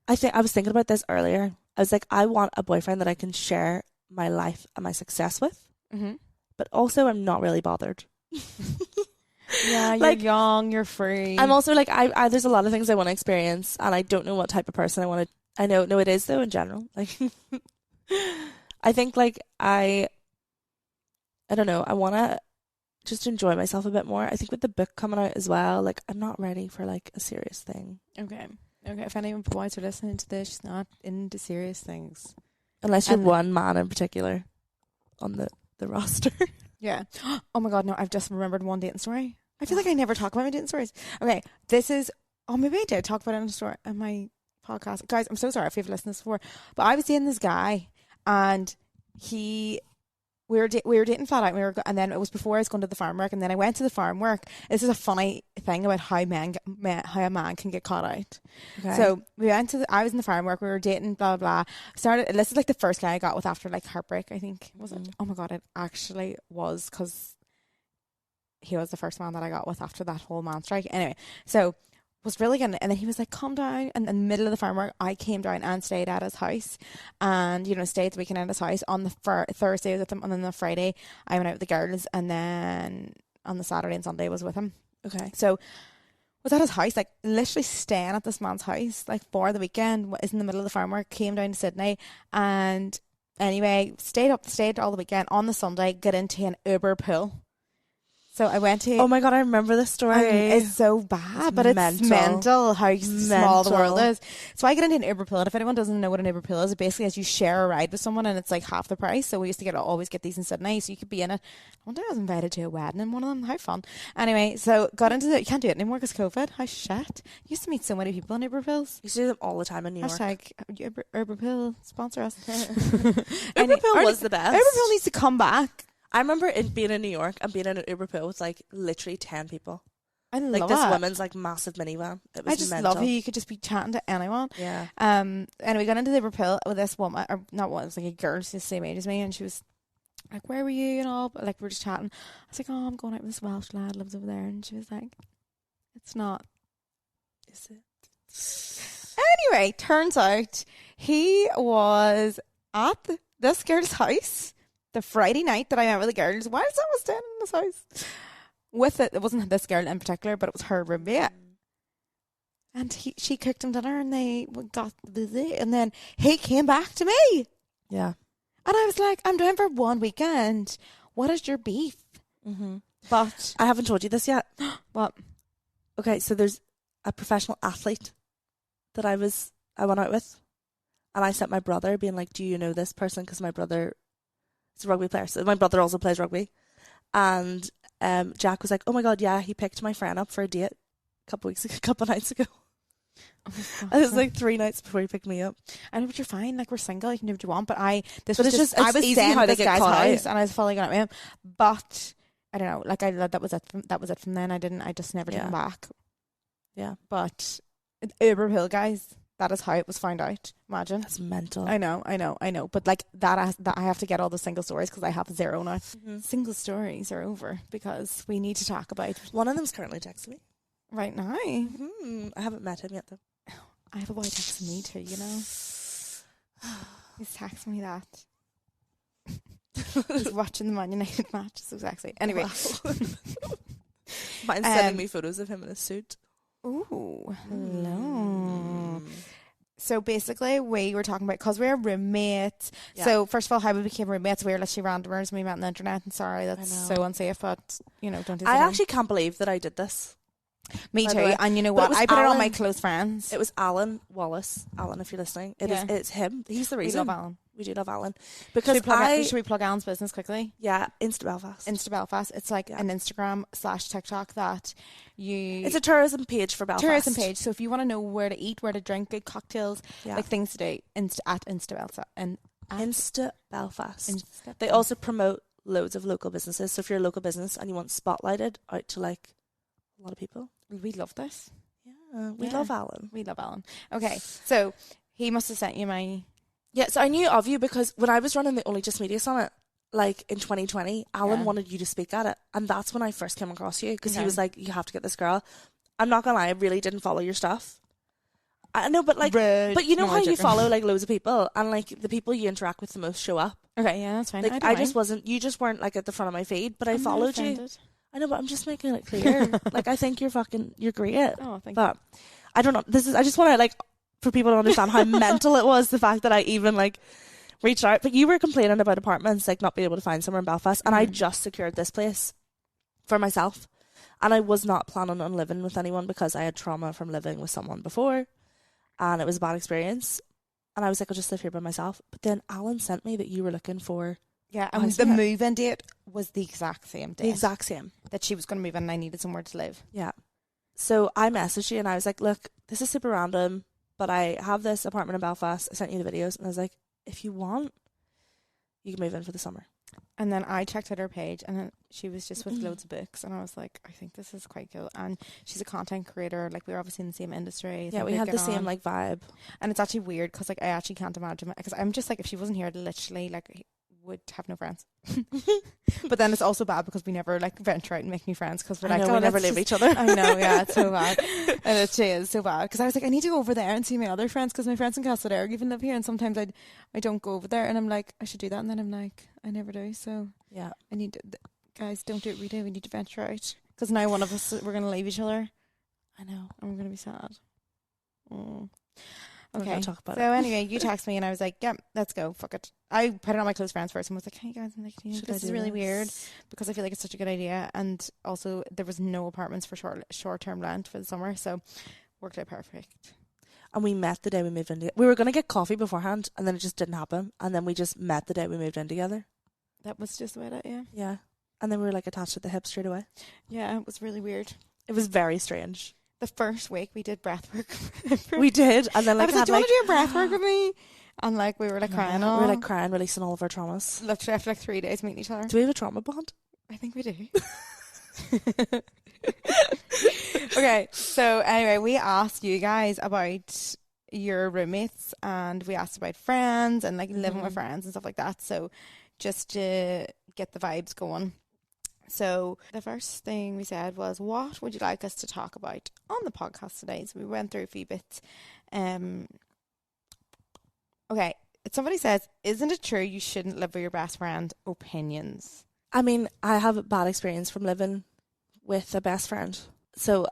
I was thinking about this earlier. I was like, I want a boyfriend that I can share my life and my success with. Mm-hmm. But also, I'm not really bothered. Yeah, you're Like, young, you're free. I'm also like, I there's a lot of things I want to experience, and I don't know what type of person I want to. I know, no, it is though in general. Like, I think, like, I don't know. I want to just enjoy myself a bit more. I think with the book coming out as well, like, I'm not ready for, like, a serious thing. Okay. If any boys are listening to this, she's not into serious things. Unless you're one man in particular on the roster. Yeah. Oh my God, no, I've just remembered one dating story. I feel like I never talk about my dating stories. Okay, this is, maybe I did talk about it in a story in my podcast. Guys, I'm so sorry if you've listened to this before, but I was dating this guy, and we were dating flat out, and then it was before I was going to the farm work, and then I went to the farm work. This is a funny thing about how a man can get caught out. Okay. So we went to I was in the farm work, we were dating, blah blah blah. This is like the first guy I got with after, like, heartbreak, I think. Was it? Oh my God, it actually was, because he was the first man that I got with after that whole man strike. Anyway, so was really good, and then he was like, come down, and in the middle of the farm work I came down and stayed at his house, and, you know, stayed the weekend at his house. On the Thursday I was with him, and then the Friday I went out with the girls, and then on the Saturday and Sunday I was with him. Okay. So was at his house, like, literally staying at this man's house, like, for the weekend. Is in the middle of the farm work, came down to Sydney, and anyway, stayed all the weekend. On the Sunday, got into an Uber pool. So I went to... Oh my God, I remember this story. It's so bad, It's but it's mental how small the world is. So I get into an Uber pool, and if anyone doesn't know what an Uber pool is, it basically is you share a ride with someone, and it's like half the price. So we used to always get these in Sydney, so you could be in it. One day I was invited to a wedding in one of them. How fun. Anyway, so got into you can't do it anymore because COVID. How shit. Used to meet so many people in Uber pools. You see them all the time in New York. Hashtag Uber pool, sponsor us. Uber pool was the best. Uber pool needs to come back. I remember being in New York and being in an Uber pool with, like, literally 10 people. I love like this it. woman's, like, massive minivan. It was I just mental. love how you could just be chatting to anyone. Yeah. And we got into the Uber pool with this woman, or not one, it was like a girl, she's the same age as me, and she was like, where were you and all, but, like, we were just chatting. I was like, oh, I'm going out with this Welsh lad, lives over there, and she was like, it's not. Is it? Anyway, turns out he was at this girl's house the Friday night that I went with the girls, whilst I was staying in this house with it wasn't this girl in particular, but it was her roommate. And she cooked him dinner, and they got busy, and then he came back to me. Yeah. And I was like, I'm down for one weekend. What is your beef? Mm-hmm. But I haven't told you this yet. what? Okay, so there's a professional athlete that I went out with, and I sent my brother being like, do you know this person? Because my brother is a rugby player, so my brother also plays rugby. And Jack was like, oh my God, yeah, he picked my friend up for a date a couple nights ago. And it was like 3 nights before he picked me up. I know, but you're fine. Like, we're single. You can do what you want. But I was it's easy staying how at to this get guy's caught out. house, and I was following up with him. But I don't know. Like, that was it from then. I just never took him back. Yeah. But Uber Hill, guys, that is how it was found out. Imagine. That's mental. I know. But like that I have to get all the single stories because I have 0 now. Single stories are over because we need to talk about. One of them's currently texting me right now. I haven't met him yet though. I have a boy texting me too, you know. He's texting me that. He's watching the Man United match. So sexy. Anyway. Wow. Mine's sending me photos of him in a suit. Ooh. Hello. So basically we were talking about, because we're roommates. Yeah. So first of all, how we became roommates, we were literally randomers. We met on the internet, and sorry, that's so unsafe, but you know, don't do that. I actually can't believe that I did this. Me too. And you know what? I put it on my close friends. It was Alan Wallace. Alan, if you're listening. It's him. He's the reason. We love Alan. We do love Alan. Because should we plug Alan's business quickly? Yeah, Insta Belfast. Insta Belfast. It's like an Instagram / TikTok that it's a tourism page for Belfast. Tourism page. So if you want to know where to eat, where to drink, good cocktails, like things to do, at Insta Belfast. And Insta Belfast. They also promote loads of local businesses. So if you're a local business and you want spotlighted out to like a lot of people. We love this. Yeah, we love Alan. We love Alan. Okay, so he must have sent you my... Yeah, so I knew of you because when I was running the Only Just Media Summit, like in 2020, Alan wanted you to speak at it. And that's when I first came across you because he was like, you have to get this girl. I'm not going to lie, I really didn't follow your stuff. I know, but like, but you know how you follow like loads of people and like the people you interact with the most show up. Okay, yeah, that's fine. Like I just wasn't, you just weren't like at the front of my feed, but I followed you. I know, but I'm just making it clear. Like, I think you're great. Oh, thank you. But I don't know. I just want to, like, for people to understand how mental it was, the fact that I even, like, reached out. But you were complaining about apartments, like, not being able to find somewhere in Belfast. And I just secured this place for myself. And I was not planning on living with anyone because I had trauma from living with someone before. And it was a bad experience. And I was like, I'll just live here by myself. But then Alan sent me that you were looking for... Yeah, and the move-in date was the exact same date. The exact same. That she was going to move in and I needed somewhere to live. Yeah. So I messaged you and I was like, look, this is super random, but I have this apartment in Belfast. I sent you the videos and I was like, if you want, you can move in for the summer. And then I checked out her page and then she was just with loads of books and I was like, I think this is quite cool. And she's a content creator. Like, we were obviously in the same industry. Yeah, we had the same like vibe. And it's actually weird because like I actually can't imagine, because I'm just like, if she wasn't here, I'd literally like... would have no friends. But then it's also bad because we never like venture out and make new friends because we're like, we never leave each other. I know, yeah, it's so bad. And it is so bad because I was like, I need to go over there and see my other friends because my friends in Castlereagh even live here, and sometimes I don't go over there and I'm like, I should do that, and then I'm like, I never do. So yeah, I need to, guys, don't do what we do. We need to venture out because now one of us, we're going to leave each other. I know, and we're going to be sad. Okay. Talk about so anyway, you text me and I was like, yeah, let's go. Fuck it. I put it on my close friends first and was like, hey guys, I'm like, this is really weird because I feel like it's such a good idea. And also there was no apartments for short-term rent for the summer. So worked out perfect. And we met the day we moved in. We were going to get coffee beforehand and then it just didn't happen. And then we just met the day we moved in together. That was just the way that, yeah. Yeah. And then we were like attached at the hip straight away. Yeah, it was really weird. It was very strange. The first week we did breath work. We did. And then like, I was like, do you want to do a breath work with me? And like we were like crying. We were like crying, releasing all of our traumas. Literally after like 3 days meeting each other. Do we have a trauma bond? I think we do. Okay, so anyway, we asked you guys about your roommates and we asked about friends and like living with friends and stuff like that. So just to get the vibes going. So the first thing we said was, what would you like us to talk about on the podcast today? So we went through a few bits. Okay, somebody says, isn't it true you shouldn't live with your best friend? Opinions. I mean, I have a bad experience from living with a best friend. So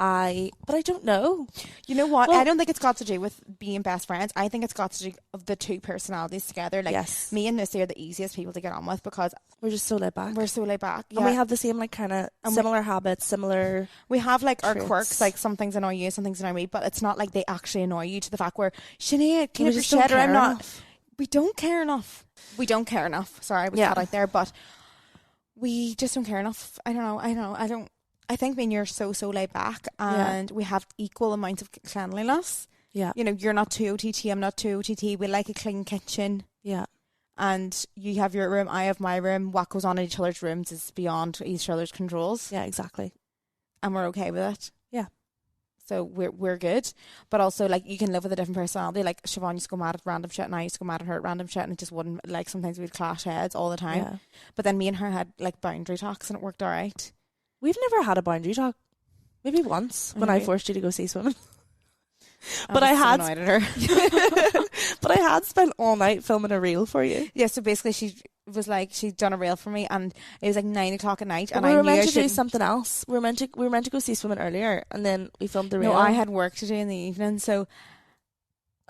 but I don't know. You know what? Well, I don't think it's got to do with being best friends. I think it's got to do of the two personalities together. Like, yes. Me and Missy are the easiest people to get on with because we're just so laid back. We're so laid back. Yeah. And we have the same like kind of similar habits, similar. We have like traits. Our quirks, like some things annoy you, some things annoy me, but it's not like they actually annoy you to the fact where, Sinead, clean up your shit, or I'm not. Enough. We don't care enough. We don't care enough. Sorry, I was cut out there, but we just don't care enough. I don't know. I think when you're so laid back and we have equal amounts of cleanliness. Yeah. You know, you're not too OTT, I'm not too OTT. We like a clean kitchen. Yeah. And you have your room, I have my room. What goes on in each other's rooms is beyond each other's controls. Yeah, exactly. And we're okay with it. Yeah. So we're good. But also, like, you can live with a different personality. Like, Siobhan used to go mad at random shit and I used to go mad at her at random shit, and it just wouldn't, like, sometimes we'd clash heads all the time. Yeah. But then me and her had, like, boundary talks and it worked all right. We've never had a boundary talk. Maybe once when I forced you to go see swimming. But I had, annoyed at her. but I had spent all night filming a reel for you. Yeah, so basically she was like, she'd done a reel for me, and it was like 9 o'clock at night, and we I were knew meant I to do shouldn't. something else. We were meant to go see swimming earlier, and then we filmed the reel. No, I had work to do in the evening, so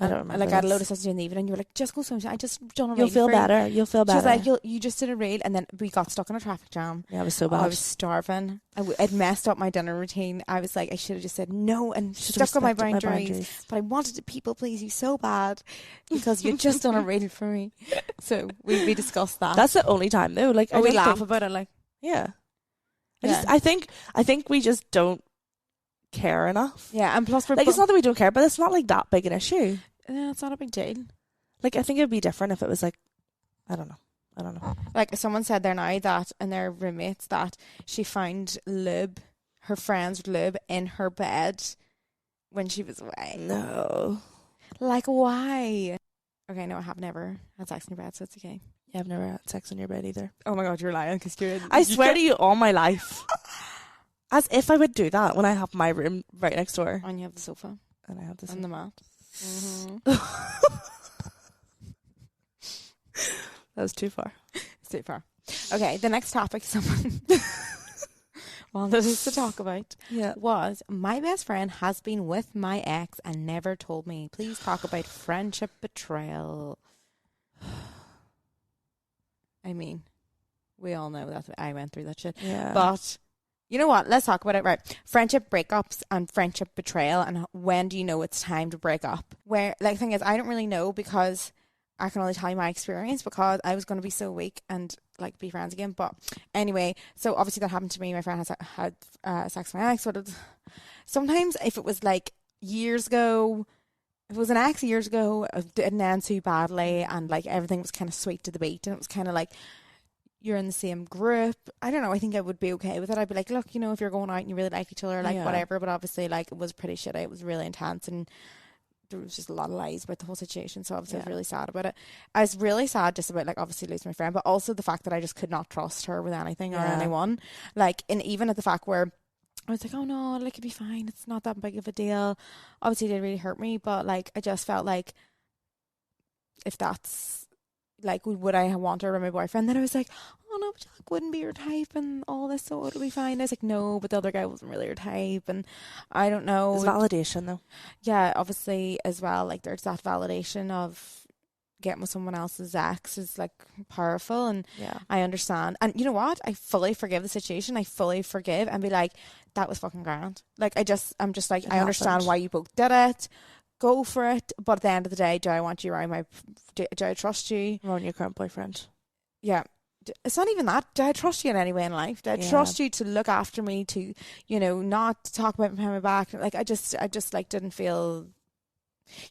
I don't remember. Like, I had a load of stuff to do in the evening. You were like, just go swimming. I just done a reel. You'll feel better. You'll feel better. She was like, you just did a reel, and then we got stuck in a traffic jam. Yeah, it was so bad. I was starving. It messed up my dinner routine. I was like, I should have just said no and stuck on my boundaries. But I wanted to people please you so bad because you'd just done a reel for me. So we discussed that. That's the only time though. Like, we laugh about it. Like, yeah. I think we just don't care enough. Yeah, and plus it's not that we don't care, but it's not like that big an issue. Yeah, it's not a big deal. Like, I think it'd be different if it was like, I don't know. Like, someone said there now that, and their roommates, that she found lube, her friend's lube, in her bed when she was away. No. Like, why? Okay, no, I have never had sex in your bed, so it's okay. Yeah, I've never had sex in your bed either. Oh my God, you're lying, because I swear to you all my life. As if I would do that when I have my room right next door. And you have the sofa. And I have the sofa. And the mat. Mm-hmm. That was too far. It's too far. Okay, the next topic someone wanted us to talk about was, my best friend has been with my ex and never told me. Please talk about friendship betrayal. I mean, we all know that I went through that shit. Yeah. But you know what? Let's talk about it. Right. Friendship breakups and friendship betrayal, and when do you know it's time to break up? Where, like, the thing is, I don't really know, because I can only tell you my experience, because I was going to be so weak and, like, be friends again. But anyway, so obviously that happened to me. My friend has had sex with my ex. Sometimes if it was like years ago, if it was an ex years ago, it didn't end too badly, and like everything was kind of sweet to the beat, and it was kind of like, you're in the same group. I don't know. I think I would be okay with it. I'd be like, look, you know, if you're going out and you really like each other, like whatever. But obviously, like, it was pretty shitty. It was really intense, and there was just a lot of lies about the whole situation. So obviously I was really sad about it. I was really sad just about, like, obviously losing my friend, but also the fact that I just could not trust her with anything or anyone. Like, and even at the fact where I was like, oh no, like, it'd be fine. It's not that big of a deal. Obviously it did really hurt me, but like, I just felt like, if that's, like, would I want her with my boyfriend? Then I was like, oh no, Jack wouldn't be your type and all this, so it'll be fine. I was like, no, but the other guy wasn't really your type, and I don't know. It's validation though. Yeah, obviously as well, like, there's that validation of getting with someone else's ex is, like, powerful, and I understand. And you know what? I fully forgive the situation. I fully forgive and be like, that was fucking grand. Like, I'm just like, I understand why you both did it. Go for it, but at the end of the day, do I want you around do I trust you? Around your current boyfriend? Yeah. It's not even that. Do I trust you in any way in life? Do I trust you to look after me, to, you know, not talk about me behind my back? Like, I just like didn't feel,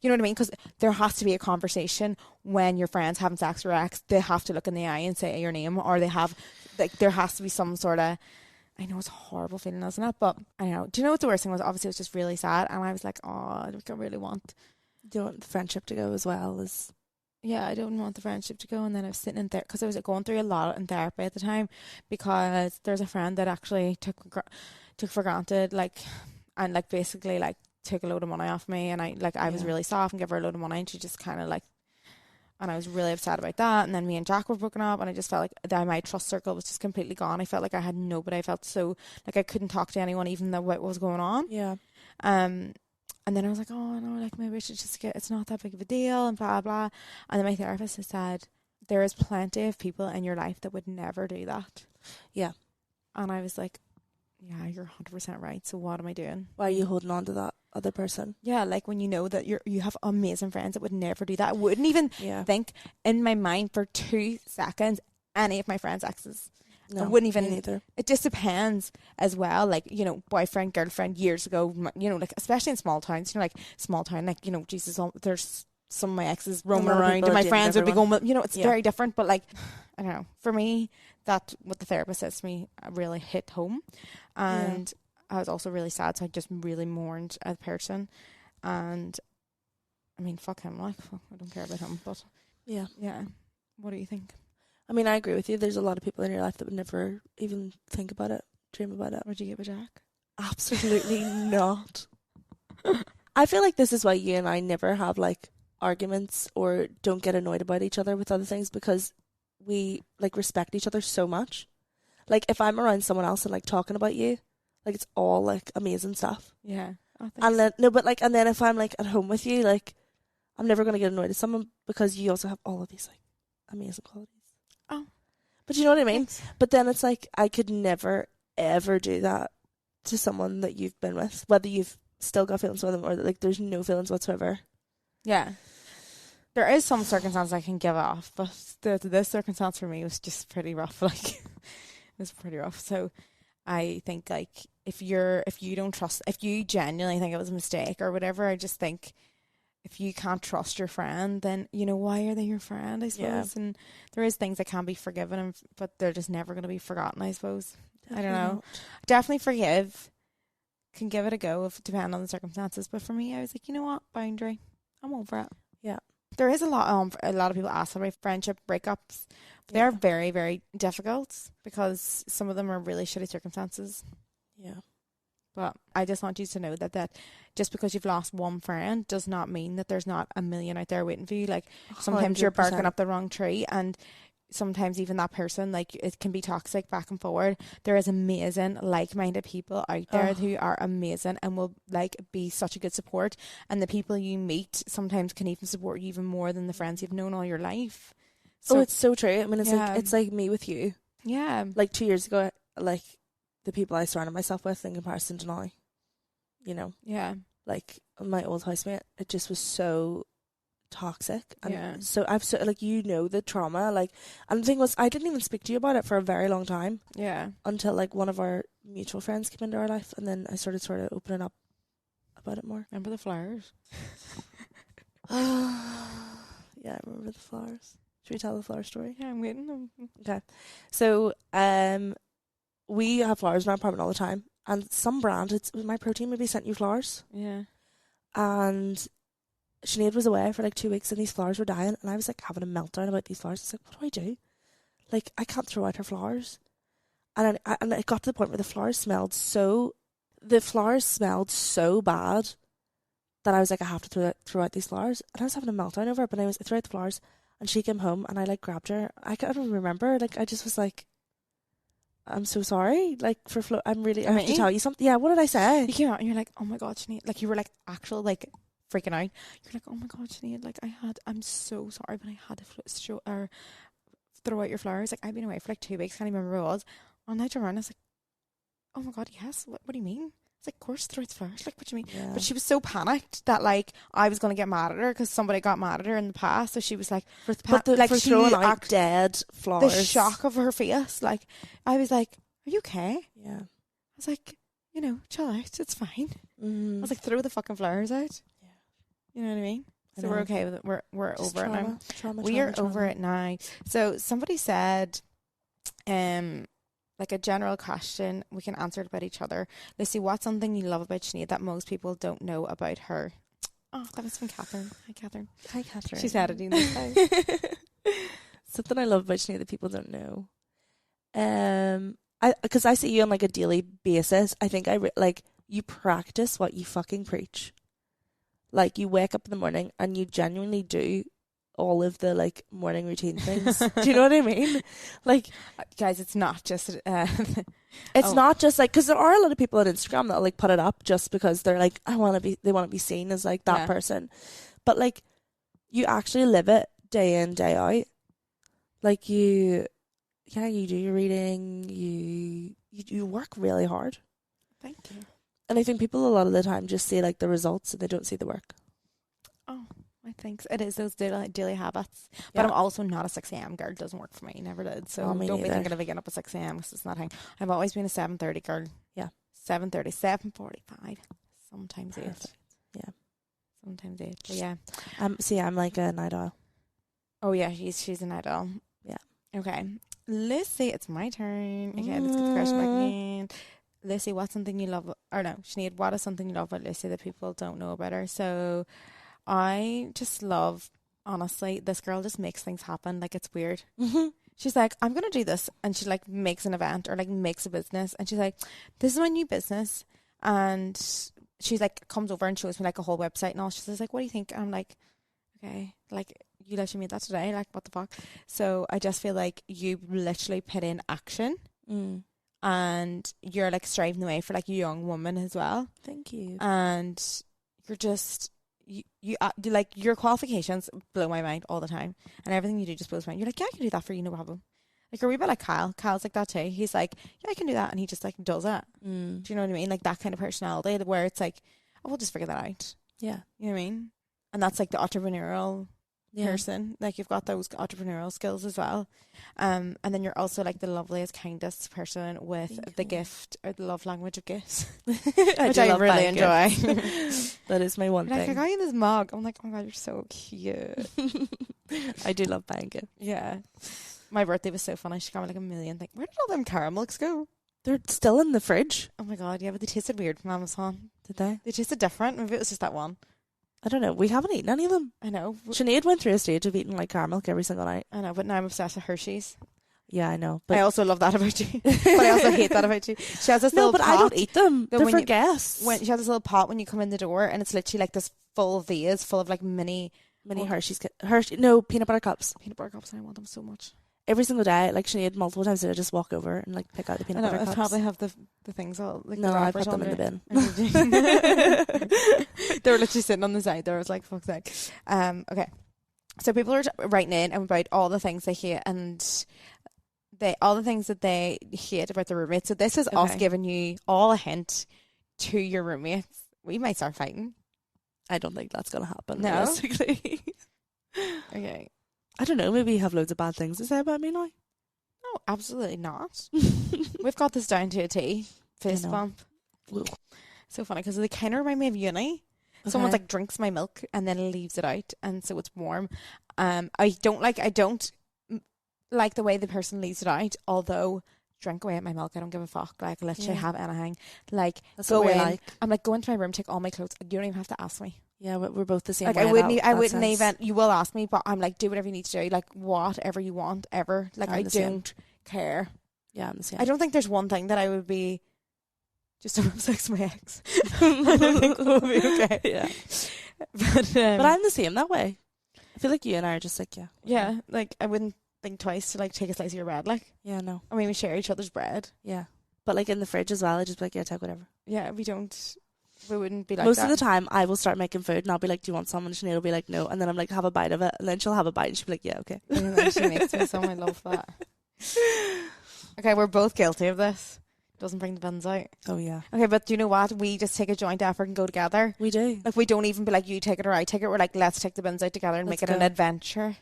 you know what I mean? Because there has to be a conversation when your friends having sex with your ex. They have to look in the eye and say your name, or they have, like, there has to be some sort of, I know it's a horrible feeling, isn't it? But I know. Do you know what the worst thing was? Obviously, it was just really sad. And I was like, oh, I don't really want. Do you want the friendship to go as well? Yeah, I don't want the friendship to go. And then I was sitting in there, because I was going through a lot in therapy at the time, because there's a friend that actually took for granted, like, and, like, basically, like, took a load of money off me. And I was really soft and gave her a load of money, and she just kind of, like, and I was really upset about that. And then me and Jack were broken up, and I just felt like my trust circle was just completely gone. I felt like I had nobody. I felt so like I couldn't talk to anyone, even though what was going on. Yeah. And then I was like, oh no, like, maybe I should just it's not that big of a deal, and blah blah. And then my therapist has said, there is plenty of people in your life that would never do that. Yeah. And I was like, yeah, you're 100% right. So what am I doing? Why are you holding on to that other person? Yeah, like, when you know that you have amazing friends that would never do that. I wouldn't even think in my mind for 2 seconds any of my friends' exes. No, I wouldn't me even, neither. it just depends as well, like, you know, boyfriend, girlfriend years ago, you know, like, especially in small towns, you know, like, small town, like, you know, Jesus, there's some of my exes roaming lot of around people and my are dating friends would be everyone. going with, you know, it's Yeah. very different, but like, I don't know, for me, that what the therapist says to me really hit home, and I was also really sad, so I just really mourned a person, and I mean, fuck him, like, fuck, I don't care about him, but Yeah. what do you think? I mean, I agree with you. There's a lot of people in your life that would never even think about it, dream about it. Would you get with Jack? Absolutely not. I feel like this is why you and I never have like arguments or don't get annoyed about each other with other things, because we like respect each other so much. Like if I'm around someone else and like talking about you, like it's all like amazing stuff. Yeah. And then no, but like, and then if I'm like at home with you, like I'm never gonna get annoyed at someone because you also have all of these like amazing qualities. Oh. But you know what I mean? Thanks. But then it's like I could never ever do that to someone that you've been with, whether you've still got feelings for them or like there's no feelings whatsoever. Yeah. There is some circumstance I can give off, but this circumstance for me was just pretty rough. Like, it was pretty rough. So I think like if you don't trust, if you genuinely think it was a mistake or whatever, I just think if you can't trust your friend, then, you know, why are they your friend, I suppose? Yeah. And there is things that can be forgiven, but they're just never going to be forgotten, I suppose. I don't know. Definitely forgive. Can give it a go if depending on the circumstances. But for me, I was like, you know what? Boundary. I'm over it. Yeah. There is a lot of people ask about friendship breakups. They're very, very difficult because some of them are really shitty circumstances. Yeah. But I just want you to know that just because you've lost one friend does not mean that there's not a million out there waiting for you. Like sometimes you're barking up the wrong tree, and sometimes even that person, like, it can be toxic back and forward. There is amazing like-minded people out there who are amazing and will like be such a good support, and the people you meet sometimes can even support you even more than the friends you've known all your life. So it's so true. I mean, it's like me with you. Yeah. Like 2 years ago, like the people I surrounded myself with in comparison to now, you know. Yeah. Like my old housemate, it just was so toxic. And Yeah. so I've so like, you know, the trauma, like, and the thing was I didn't even speak to you about it for a very long time. Yeah. Until like one of our mutual friends came into our life, and then I started sort of opening up about it more. Remember the flowers? Yeah, I remember the flowers. Should we tell the flower story? Yeah, I'm waiting. Okay. So we have flowers in our apartment all the time, and some brand, it's My Protein, maybe sent you flowers. Yeah. And Sinead was away for like 2 weeks and these flowers were dying, and I was like having a meltdown about these flowers. It's like, what do I do? Like, I can't throw out her flowers. And it got to the point where the flowers smelled so bad that I was like, I have to throw out these flowers. And I was having a meltdown over it, but I threw out the flowers, and she came home and I like grabbed her. I can't even remember. Like, I just was like, I'm so sorry. Like, I have to tell you something. Yeah, what did I say? You came out and you're like, oh my God, Sinead. Like, you were like actual like freaking out. You're like, oh my God, Sinead. Like, I'm so sorry, but I had to throw out your flowers. Like, I've been away for like 2 weeks. Can't even remember where it was. And I turned around and I was like, oh my God, yes. What do you mean? It's like, of course, throw out the flowers. Like, what do you mean? Yeah. But she was so panicked that like I was going to get mad at her because somebody got mad at her in the past. So she was like, for throwing out dead flowers. The shock of her face. Like, I was like, are you okay? Yeah. I was like, you know, chill out. It's fine. Mm. I was like, throw the fucking flowers out. Yeah. You know what I mean? So we're okay with it. We're Just over it now. Trauma. We are over it now. So somebody said, like a general question, we can answer it about each other. Let's see, what's something you love about Sinead that most people don't know about her? Oh, that was from Catherine. Hi, Catherine. Hi, Catherine. She's editing this time. Something I love about Sinead that people don't know. Because I see you on like a daily basis. I think like you practice what you fucking preach. Like, you wake up in the morning and you genuinely do all of the like morning routine things. Do you know what I mean? Like, guys, it's not just it's not just like, because there are a lot of people on Instagram that like put it up just because they're like, they want to be seen as like that person, but like you actually live it day in, day out. Like, you do your reading, you work really hard. Thank you. And I think people a lot of the time just see like the results and they don't see the work. Oh, I think it is those daily habits. Yeah. But I'm also not a 6 a.m. girl. It doesn't work for me. Never did. So me don't be neither. thinking of waking up at 6 a.m. because it's not a thing. I've always been a 7:30 girl. Yeah. 7:30, 7:45. Sometimes 8. Perfect. Yeah. Sometimes 8. But yeah. See, I'm like a night owl. Oh yeah, she's an idol. Yeah. Okay. Lucy, it's my turn. Okay, let's get the question back in. Lucy, what's something you love? Or no, Sinead, what is something you love about Lucy that people don't know about her? So I just love, honestly, this girl just makes things happen. Like, it's weird. Mm-hmm. She's like, I'm going to do this. And she, like, makes an event or, like, makes a business. And she's like, this is my new business. And she's, like, comes over and shows me, like, a whole website and all. She says, like, what do you think? And I'm like, okay. Like, you literally made that today. Like, what the fuck? So I just feel like you literally put in action. Mm. And you're, like, striving the way for, like, a young woman as well. Thank you. And you're just... You like, your qualifications blow my mind all the time, and everything you do just blows my mind. You're like, yeah, I can do that for you, no problem. Like, you're a wee bit like Kyle. Kyle's like that too. He's like, yeah, I can do that, and he just like does it. Do you know what I mean? Like that kind of personality where it's like, oh, we'll just figure that out. Yeah, you know what I mean? And that's like the entrepreneurial person. Like, you've got those entrepreneurial skills as well. And then you're also like the loveliest, kindest person with the gift or the love language of gifts, which I really enjoy. That is my one thing. Like, I got you this mug. I'm like, oh my god, you're so cute. I do love buying gifts. Yeah. My birthday was so funny. She got me like a million things. Where did all them caramels go? They're still in the fridge. Oh my god, yeah, but they tasted weird from Amazon. Did they? They tasted different. Maybe it was just that one. I don't know. We haven't eaten any of them. I know. Sinead went through a stage of eating like caramel every single night. I know, but now I'm obsessed with Hershey's. Yeah, I know. But I also love that about you. But I also hate that about you. She has this little pot. I don't eat them. They're for guests. When she has this little pot when you come in the door, and it's literally like this full vase full of like mini Hershey peanut butter cups. Peanut butter cups, and I want them so much. Every single day, like Sinead, multiple times a day, I just walk over and like pick out the peanut butter cups. I probably have the things all like no, the I put them in the bin. They were literally sitting on the side there. I was like, fuck's sake. Okay. So people are writing in about all the things they hate and all the things that they hate about their roommates. So this is us giving you all a hint to your roommates. We might start fighting. I don't think that's gonna happen. No. Realistically. Okay. I don't know, maybe you have loads of bad things to say about me now. No, absolutely not. We've got this down to a T. Fist bump. Whoa. So funny because they kind of remind me of uni. Okay. Someone's like drinks my milk and then leaves it out, and so it's warm. I don't like the way the person leaves it out. Although drink away at my milk, I don't give a fuck. Like, literally have anything. Like, that's go what in. like. I'm like, go into my room, take all my clothes. You don't even have to ask me. Yeah, we're both the same. Like, way I wouldn't even. You will ask me, but I'm like, do whatever you need to do. Like, whatever you want, ever. Like, I don't care. Yeah, I'm the same. I don't think there's one thing that I would be just to have sex with my ex. I don't think we'll be okay. Yeah, but I'm the same that way. I feel like you and I are just like yeah. Like, I wouldn't think twice to like take a slice of your bread. Like, yeah, no. I mean, we share each other's bread. Yeah, but like in the fridge as well, I just be like, yeah, take whatever. Yeah, we don't. We wouldn't be like most that. of the time I will start making food and I'll be like, do you want some? And Sinead will be like, no, and then I'm like, have a bite of it, and then she'll have a bite and she'll be like, yeah, okay. And then she makes me some. I love that. Okay, we're both guilty of this. Doesn't bring the bins out. Oh yeah. Okay, but do you know what? We just take a joint effort and go together. We do. Like, we don't even be like, you take it or I take it. We're like, let's take the bins out together and make it an adventure.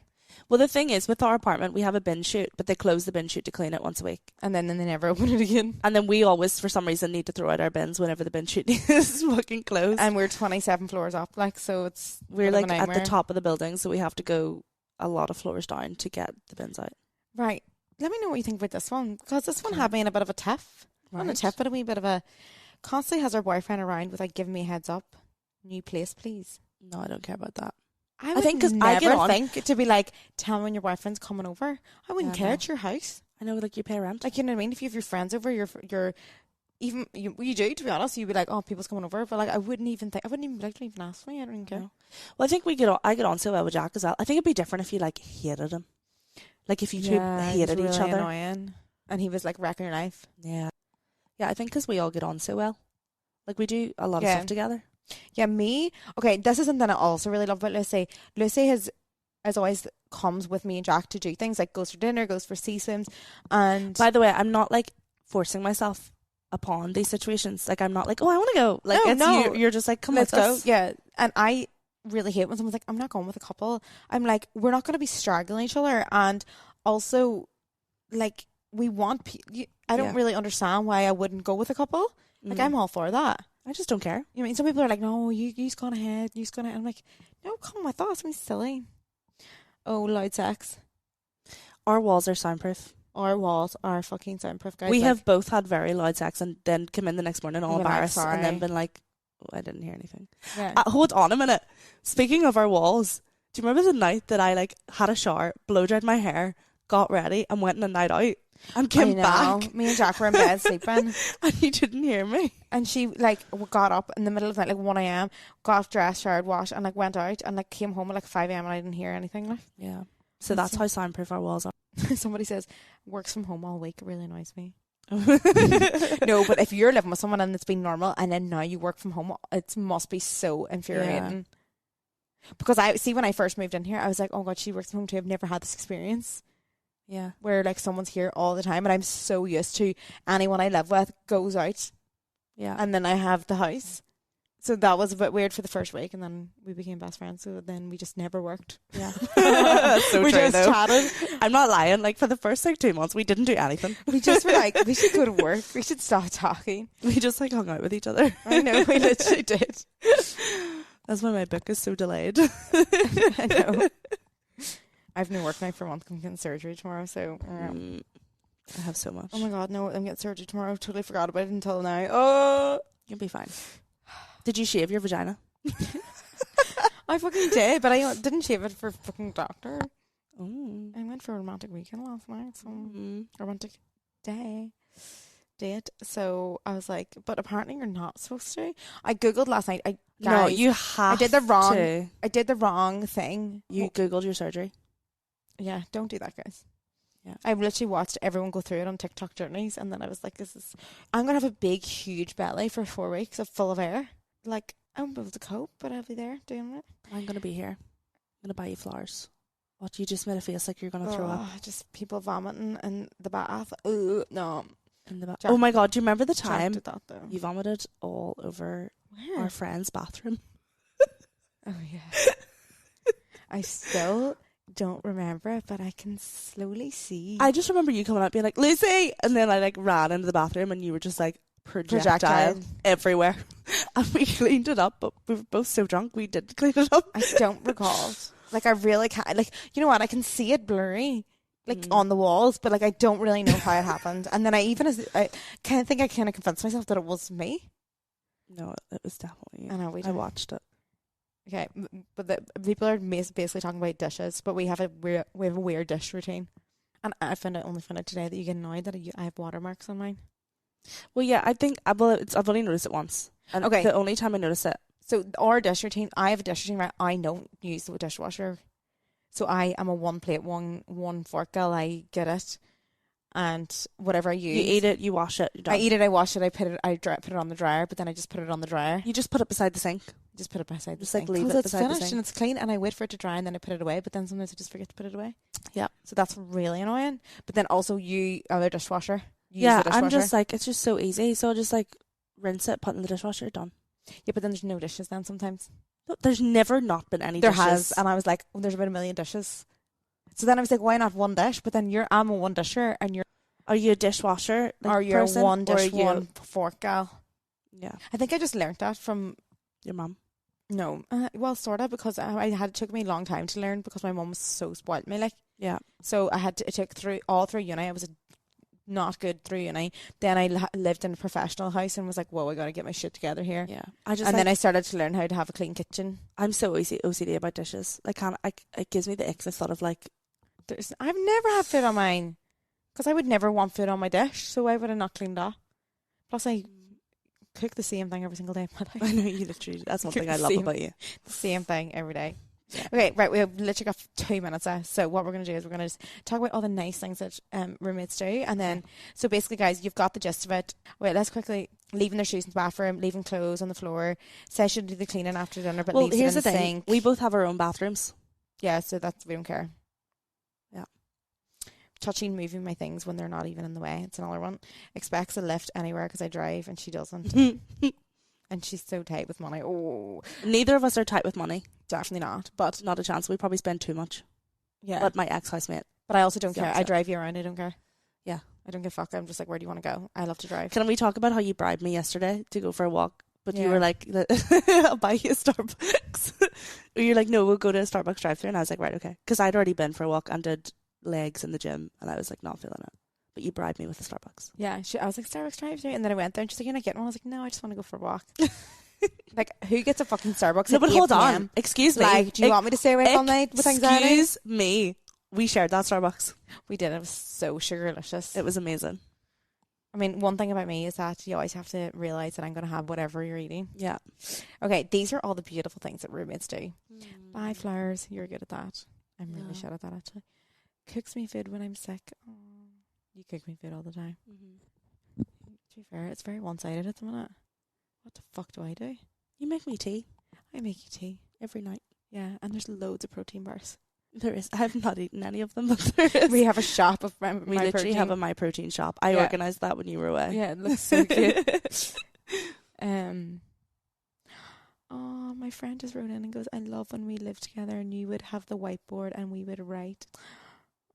Well, the thing is, with our apartment, we have a bin chute, but they close the bin chute to clean it once a week. And then they never open it again. And then we always, for some reason, need to throw out our bins whenever the bin chute is fucking closed. And we're 27 floors up, like, so we're like at the top of the building, so we have to go a lot of floors down to get the bins out. Right. Let me know what you think about this one, because this one had me in a bit of a tiff. Right. Not a tiff, but a wee bit of a... Constantly has her boyfriend around without giving me a heads up. New place, please. No, I don't care about that. I think because I never think to be like, tell me when your boyfriend's coming over. I wouldn't care. It's your house. I know, like, you pay rent. Like, you know what I mean? If you have your friends over, you're even you do, to be honest. You'd be like, oh, people's coming over, but like, I wouldn't even like, don't even ask me. I don't even care. No. Well, I think I get on so well with Jack as well. I think it'd be different if you like hated him, like if you two hated really each other, annoying. And he was like wrecking your life. Yeah, I think because we all get on so well, like we do a lot of stuff together. Yeah, me. Okay, this is something I also really love about Lucy. Lucy has always comes with me and Jack to do things, like goes for dinner, goes for sea swims. And by the way, I'm not like forcing myself upon these situations. Like, I'm not like, oh, I want to go. Like, no. You're just like, come, let's go. Yeah, and really hate when someone's like, I'm not going with a couple. I'm like, we're not going to be straggling each other. And also, like, we want... I don't really understand why I wouldn't go with a couple. Like, I'm all for that. I just don't care. You know, I mean, some people are like, no, you's gone ahead. You's gone ahead. I'm like, no, come with us. I'm silly. Oh, loud sex. Our walls are soundproof. Our walls are fucking soundproof, guys. We have both had very loud sex and then come in the next morning all embarrassed and then been like, oh, I didn't hear anything. Yeah. Hold on a minute. Speaking of our walls, do you remember the night that I like had a shower, blow dried my hair, got ready and went on a night out and came back? Me and Jack were in bed sleeping and you didn't hear me. And she like got up in the middle of the night, like 1 a.m, got dressed, showered, washed and like went out and like came home at like 5 a.m. and I didn't hear anything. Like, yeah. So that's how soundproof our walls are. Somebody says works from home all week. It really annoys me. No, but if you're living with someone and it's been normal and then now you work from home, it must be so infuriating. Yeah. Because I see when I first moved in here, I was like, oh god, she works from home too. I've never had this experience. Yeah. Where like someone's here all the time and I'm so used to anyone I live with goes out. Yeah. And then I have the house. So that was a bit weird for the first week and then we became best friends. So then we just never worked. Yeah. That's so we true, just though. Chatted. I'm not lying. Like for the first like 2 months, we didn't do anything. We just were like, we should go to work. We should stop talking. We just like hung out with each other. I know, we literally did. That's why my book is so delayed. I know. I've been working out for a month. I'm getting surgery tomorrow, so I have so much. Oh my god, no, I'm getting surgery tomorrow. I totally forgot about it until now. Oh, you'll be fine. Did you shave your vagina? I fucking did, but I didn't shave it for fucking doctor. Oh. I went for a romantic weekend last night, so romantic date. So I was like, but apparently you're not supposed to. I googled last night. No, you have. I did the wrong. To. I did the wrong thing. You googled your surgery. Yeah, don't do that, guys. Yeah, I literally watched everyone go through it on TikTok journeys, and then I was like, I'm gonna have a big, huge belly for 4 weeks of full of air. Like, I won't be able to cope, but I'll be there doing it. I'm gonna be here. I'm gonna buy you flowers. What, you just made a face like you're gonna throw up? Just people vomiting in the bath. Ooh, no. In the bath. Oh my god, do you remember the time did that, you vomited all over our friend's bathroom? Oh yeah. I still don't remember it, but I can slowly see. I just remember you coming up being like, Lucy, and then I like ran into the bathroom and you were just like projectile everywhere. And we cleaned it up, but we were both so drunk we didn't clean it up. I don't recall. Like I really can't. Like, you know what? I can see it blurry, like on the walls, but like I don't really know how it happened. And then I kind of think I kind of convinced myself that it was me. No, it was definitely you. I know. I watched it. Okay, but the people are basically talking about dishes, but we have a weird dish routine, and I only found out today that you get annoyed that I have watermarks on mine. Well, yeah, I think I've only noticed it once, and okay, the only time I noticed it. So our dish routine, I have a dish routine, right? I don't use the dishwasher, so I am a one plate, one fork girl. I get it, and whatever I use, you eat it, you wash it. I eat it, I wash it, I put it on the dryer, but then I just put it on the dryer. You just put it beside the sink. Just put it beside the sink. Like leave it it's beside finished the sink. and it's clean, and I wait for it to dry and then I put it away. But then sometimes I just forget to put it away. Yeah. So that's really annoying. But then also you are the dishwasher. Yeah, I'm just like, it's just so easy. So I'll just like rinse it, put it in the dishwasher, done. Yeah, but then there's no dishes then sometimes. No, there's never not been any there dishes. There has, and I was like, there's about 1 million dishes. So then I was like, why not one dish? But then I'm a one disher and you're... Are you a dishwasher? Like, or you're person, one dish, one fork gal. Yeah. I think I just learnt that from... your mum. No, well, sort of, because it took me a long time to learn because my mum was so spoilt me, like. Yeah. So it took all through uni. I was not good through uni. Then I lived in a professional house and was like, whoa, I got to get my shit together here. Yeah. Then I started to learn how to have a clean kitchen. I'm so OCD about dishes. It gives me the ick. I thought of like, I've never had food on mine because I would never want food on my dish. So why would I not clean that? Plus, I cook the same thing every single day of my life. I know, you literally. That's one thing I love about you. The same thing every day. Yeah. Okay, right. We have literally got 2 minutes left. So what we're going to do is we're going to just talk about all the nice things that roommates do, and then so basically, guys, you've got the gist of it. Wait, let's quickly leaving their shoes in the bathroom, leaving clothes on the floor. Says she'll do the cleaning after dinner, but leaves here's it in the the thing. sink. We both have our own bathrooms. Yeah, so we don't care. Yeah. Touching, moving my things when they're not even in the way. It's another one. Expects a lift anywhere because I drive and she doesn't. And she's so tight with money. Oh, neither of us are tight with money. definitely not. But Not a chance. We probably spend too much. yeah. But my ex-housemate. But I also don't It's the care. I opposite. drive you around. I don't care. Yeah. I don't give a fuck. I'm just like, where do you want to go? I love to drive. Can we talk about how you bribed me yesterday to go for a walk? But you Yeah. were like, I'll buy you a Starbucks. You're like, no, we'll go to a Starbucks drive-thru. And I was like, right, okay. Because I'd already been for a walk and did legs in the gym. And I was like, not feeling it. But you bribed me with a Starbucks. Yeah. I was like, Starbucks drive-thru. And then I went there and she's like, you're not getting one. I was like, no, I just want to go for a walk. Like, who gets a fucking Starbucks No, at but 8 hold on. p.m.? Excuse me. Like, do you want me to stay awake all night with anxiety? Excuse me. We shared that Starbucks. We did. It was so sugarlicious. It was amazing. I mean, one thing about me is that you always have to realise that I'm going to have whatever you're eating. Yeah. Okay, these are all the beautiful things that roommates do. Buy flowers. You're good at that. I'm really shit at that, actually. Cooks me food when I'm sick. Oh, you cook me food all the time. Mm-hmm. To be fair, it's very one-sided at the minute. What the fuck do I do? You make me tea I make you tea. every night. Yeah, and there's loads of protein bars. There is. I have not eaten any of them, but there is. We have a shop of my We literally protein. have a My Protein shop. I Yeah. organised that when you were away. Yeah, it looks so cute. Oh, my friend just wrote in and goes, I love when we live together and you would have the whiteboard and we would write.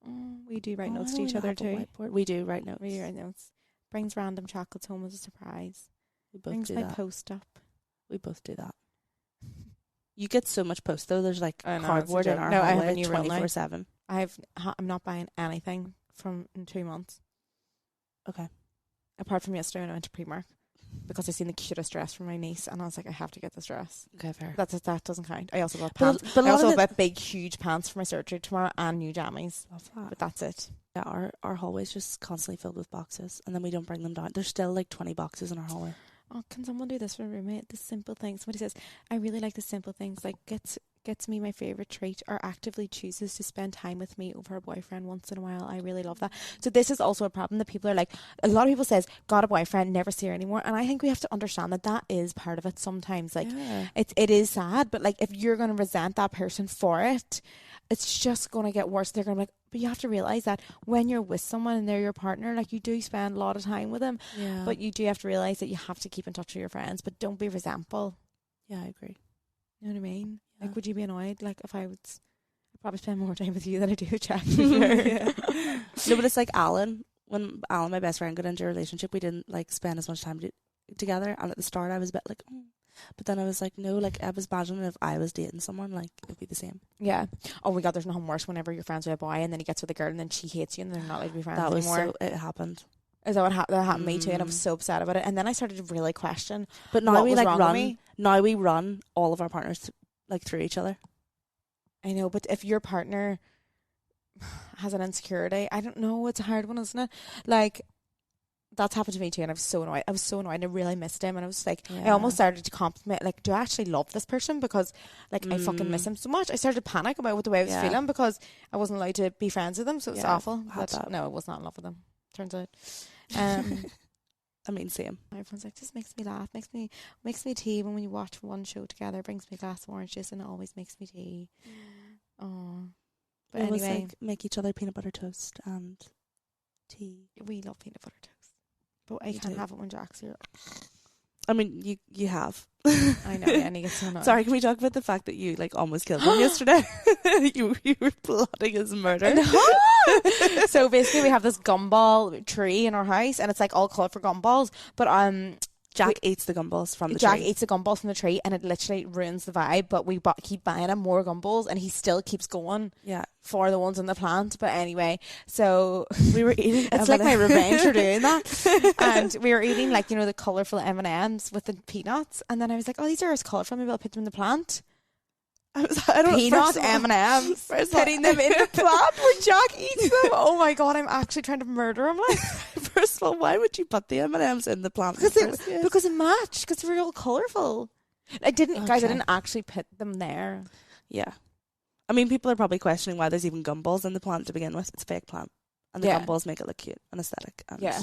Oh, we do write notes to each other too. We do write notes. We write notes. Brings random chocolates home as a surprise. We both Brings do my that. post up. We both do that. You get so much post though. There's like I know, cardboard it's a in joke. our No, I have a hallway new rule now. 24/7. I'm not buying anything in 2 months. Okay. Apart from yesterday when I went to Primark. Because I seen the cutest dress for my niece and I was like, I have to get this dress. Okay, fair. That doesn't count. I also bought But pants. a I lot also of it, bought big, huge pants for my surgery tomorrow and new jammies. love that. But that's it. Yeah, our hallway's just constantly filled with boxes, and then we don't bring them down. There's still like 20 boxes in our hallway. Oh, can someone do this for a roommate? The simple things. Somebody says, I really like the simple things, like gets me my favourite treat or actively chooses to spend time with me over a boyfriend once in a while. I really love that. So this is also a problem that people are like, a lot of people says, got a boyfriend, never see her anymore. And I think we have to understand that that is part of it sometimes. Like, yeah. it is sad, but like if you're going to resent that person for it, it's just going to get worse. They're going to be like, but you have to realise that when you're with someone and they're your partner, like you do spend a lot of time with them, Yeah. but you do have to realise that you have to keep in touch with your friends, but don't be resentful. Yeah, I agree. You know what I mean? Yeah. Like, would you be annoyed? Like, if I'd probably spend more time with you than I do with Jack. Yeah. No, but it's like Alan. When Alan, my best friend, got into a relationship, we didn't like spend as much time together. And at the start, I was a bit like, but then I was like, no, like I was imagining if I was dating someone, like it'd be the same. Yeah. Oh my God, there's nothing worse whenever you're friends with a boy and then he gets with a girl and then she hates you and they're not allowed to be friends That was anymore. it happened. Is that what that happened to me too? And I was so upset about it. And then I started to really question. But now what we was like wrong with run. me. Now we run all of our partners like through each other. I know, but if your partner has an insecurity, I don't know, it's a hard one, isn't it? Like, that's happened to me too, and I was so annoyed. And I really missed him, and I was like, I Yeah. almost started to compliment, like, do I actually love this person? Because, like, I fucking miss him so much. I started to panic about the way I was Yeah. feeling because I wasn't allowed to be friends with him, so it was Yeah, awful. I've had But that. no, I was not in love with him, turns out. I mean, same. Everyone's like, just makes me laugh, makes me tea when we watch one show together, brings me a glass of orange juice, and it always makes me tea. Oh, but It was anyway, like make each other peanut butter toast and tea. we love peanut butter toast, but I We can't do. have it when Jack's here. I mean, you have. I know, yeah, and he gets so annoyed. Sorry, can we talk about the fact that you like almost killed him yesterday? you were plotting his murder. So basically, we have this gumball tree in our house, and it's like all colourful gumballs. But Jack eats the gumballs from the Jack tree. eats the gumballs from the tree, and it literally ruins the vibe. But we keep buying him more gumballs, and he still keeps going Yeah, for the ones in the plant. But anyway, so we were eating. it's like my revenge for doing that. And we were eating like, you know, the colourful M&Ms with the peanuts, and then I was like, oh, these are as colourful. Maybe I'll put them in the plant. I don't Peanut first of all- M&Ms, first of all- putting them in the plant where Jack eats them. Oh my God, I'm actually trying to murder him. Like, First of all, why would you put the M&Ms in the plant? because it matched, because they were all colourful. I didn't Okay. actually put them there. Yeah, I mean, people are probably questioning why there's even gumballs in the plant to begin with. It's a fake plant, and the Yeah. gumballs make it look cute and aesthetic. And Yeah,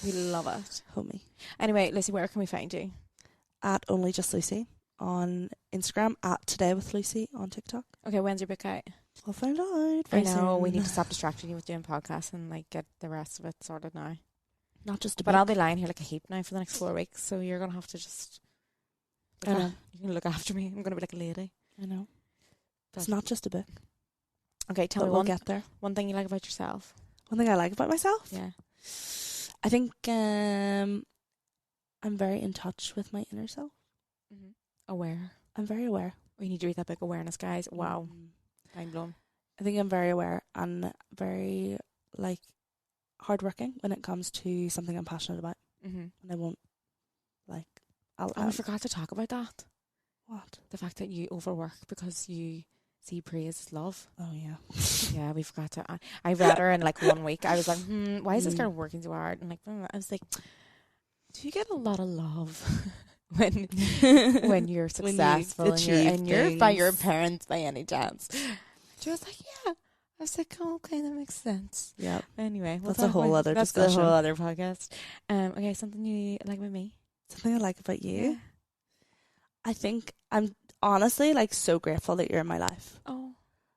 we love it. homey. Anyway, Lucy, where can we find you? At Only Just Lucy on Instagram, at Today with Lucy on TikTok. Okay, when's your book out? We'll find out. I very know, we soon. need to stop distracting you with doing podcasts and like get the rest of it sorted now. Not just a But book. I'll be lying here like a heap now for the next 4 weeks, so you're gonna have to just I know. you can look after me. I'm gonna be like a lady. I know. It's not just a book. Okay, tell But me we'll get there. one thing you like about yourself. One thing I like about myself? Yeah. I think I'm very in touch with my inner self. Mm-hmm. Aware. I'm very aware. We need to read that book, Awareness, guys. Wow. Mind blown. I think I'm very aware and very, like, hardworking when it comes to something I'm passionate about. Mm-hmm. And I won't, like... we forgot to talk about that. What? The fact that you overwork because you see praise as love. Oh, yeah. Yeah, we forgot to... I read her in, like, 1 week. I was like, why is this girl working so hard? And, like, I was like, do you get a lot of love when you're successful and you're by your parents by any chance? She was like, yeah. I was like, oh, okay, that makes sense. Yeah. Anyway, that's a whole other discussion. That's a whole other podcast. Okay, something you like about me? Something I like about you? Yeah. I think I'm honestly, like, so grateful that you're in my life. Oh.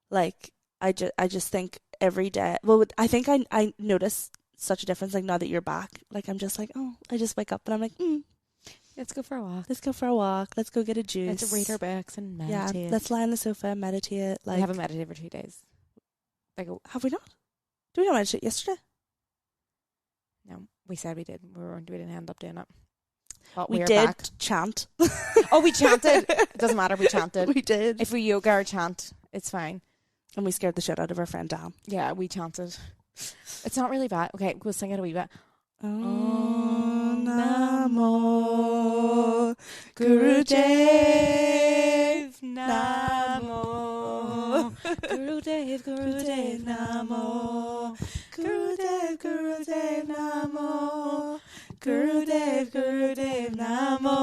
Like, I just think every day... Well, I think I notice such a difference, like, now that you're back. Like, I'm just like, oh, I just wake up and I'm like, let's go for a walk. Let's go for a walk. Let's go get a juice. Let's read our books and meditate. Yeah, let's lie on the sofa and meditate. Like, we haven't meditated for 2 days. Like, have we not? Did we not meditate yesterday? No, we said we did. We didn't end up doing it. But we did back. Chant. Oh, we chanted. It doesn't matter. We chanted. We did. If we yoga or chant, it's fine. And we scared the shit out of our friend Dan. Yeah, we chanted. It's not really bad. Okay, we'll sing it a wee bit. Om Namo Gurudev Namo Gurudev Namo Gurudev Namo Gurudev Namo.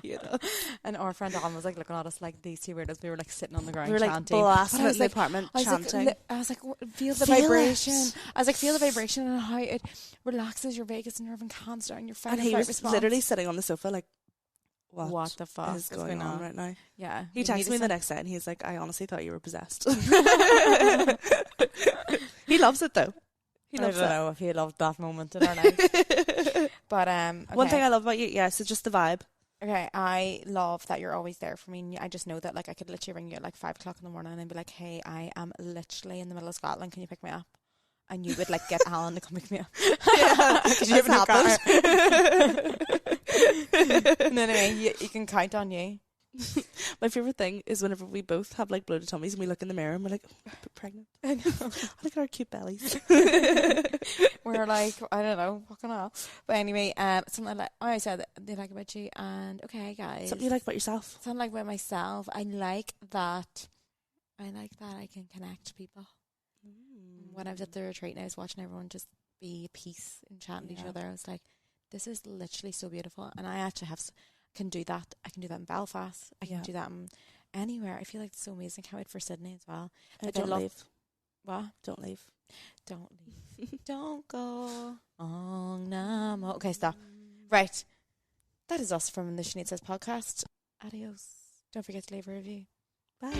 You know. And our friend Dawn was like looking at us like these two weirdos. We were like sitting on the ground we were like chanting. blasting in the like, apartment chanting. I was like, feel the vibration. I was like, feel the vibration and how it relaxes your vagus nerve and calms down your fight and he was response. literally sitting on the sofa like, what the fuck is going on right now? Yeah. He texted me the next day and he's like, I honestly thought you were possessed. He loves it though. I don't know if he loved that moment in our life. But okay. One thing I love about you, so just the vibe. Okay, I love that you're always there for me. I just know that, like, I could literally ring you at like 5 o'clock in the morning and be like, hey, I am literally in the middle of Scotland, can you pick me up? And you would like get Alan to come pick me up. Yeah, because you have no car. And anyway, you can count on you. My favourite thing is whenever we both have like bloated tummies and we look in the mirror and we're like, oh, we're pregnant. I know. Look at our cute bellies. We're like, I don't know, fucking hell. But anyway, something like I said that they like about you, and okay, guys. Something you like about yourself. Something like about myself. I like that I can connect to people. When I was at the retreat and I was watching everyone just be at peace and chatting to each other, I was like, this is literally so beautiful. And I actually can do that. I can do that in Belfast. I can do that in anywhere. I feel like it's so amazing. Can't wait for Sydney as well. Don't leave. What? Don't leave. Don't leave. Don't go. Oh, no. Okay, stop. Right. That is us from the Sinead Says podcast. Adios. Don't forget to leave a review. Bye.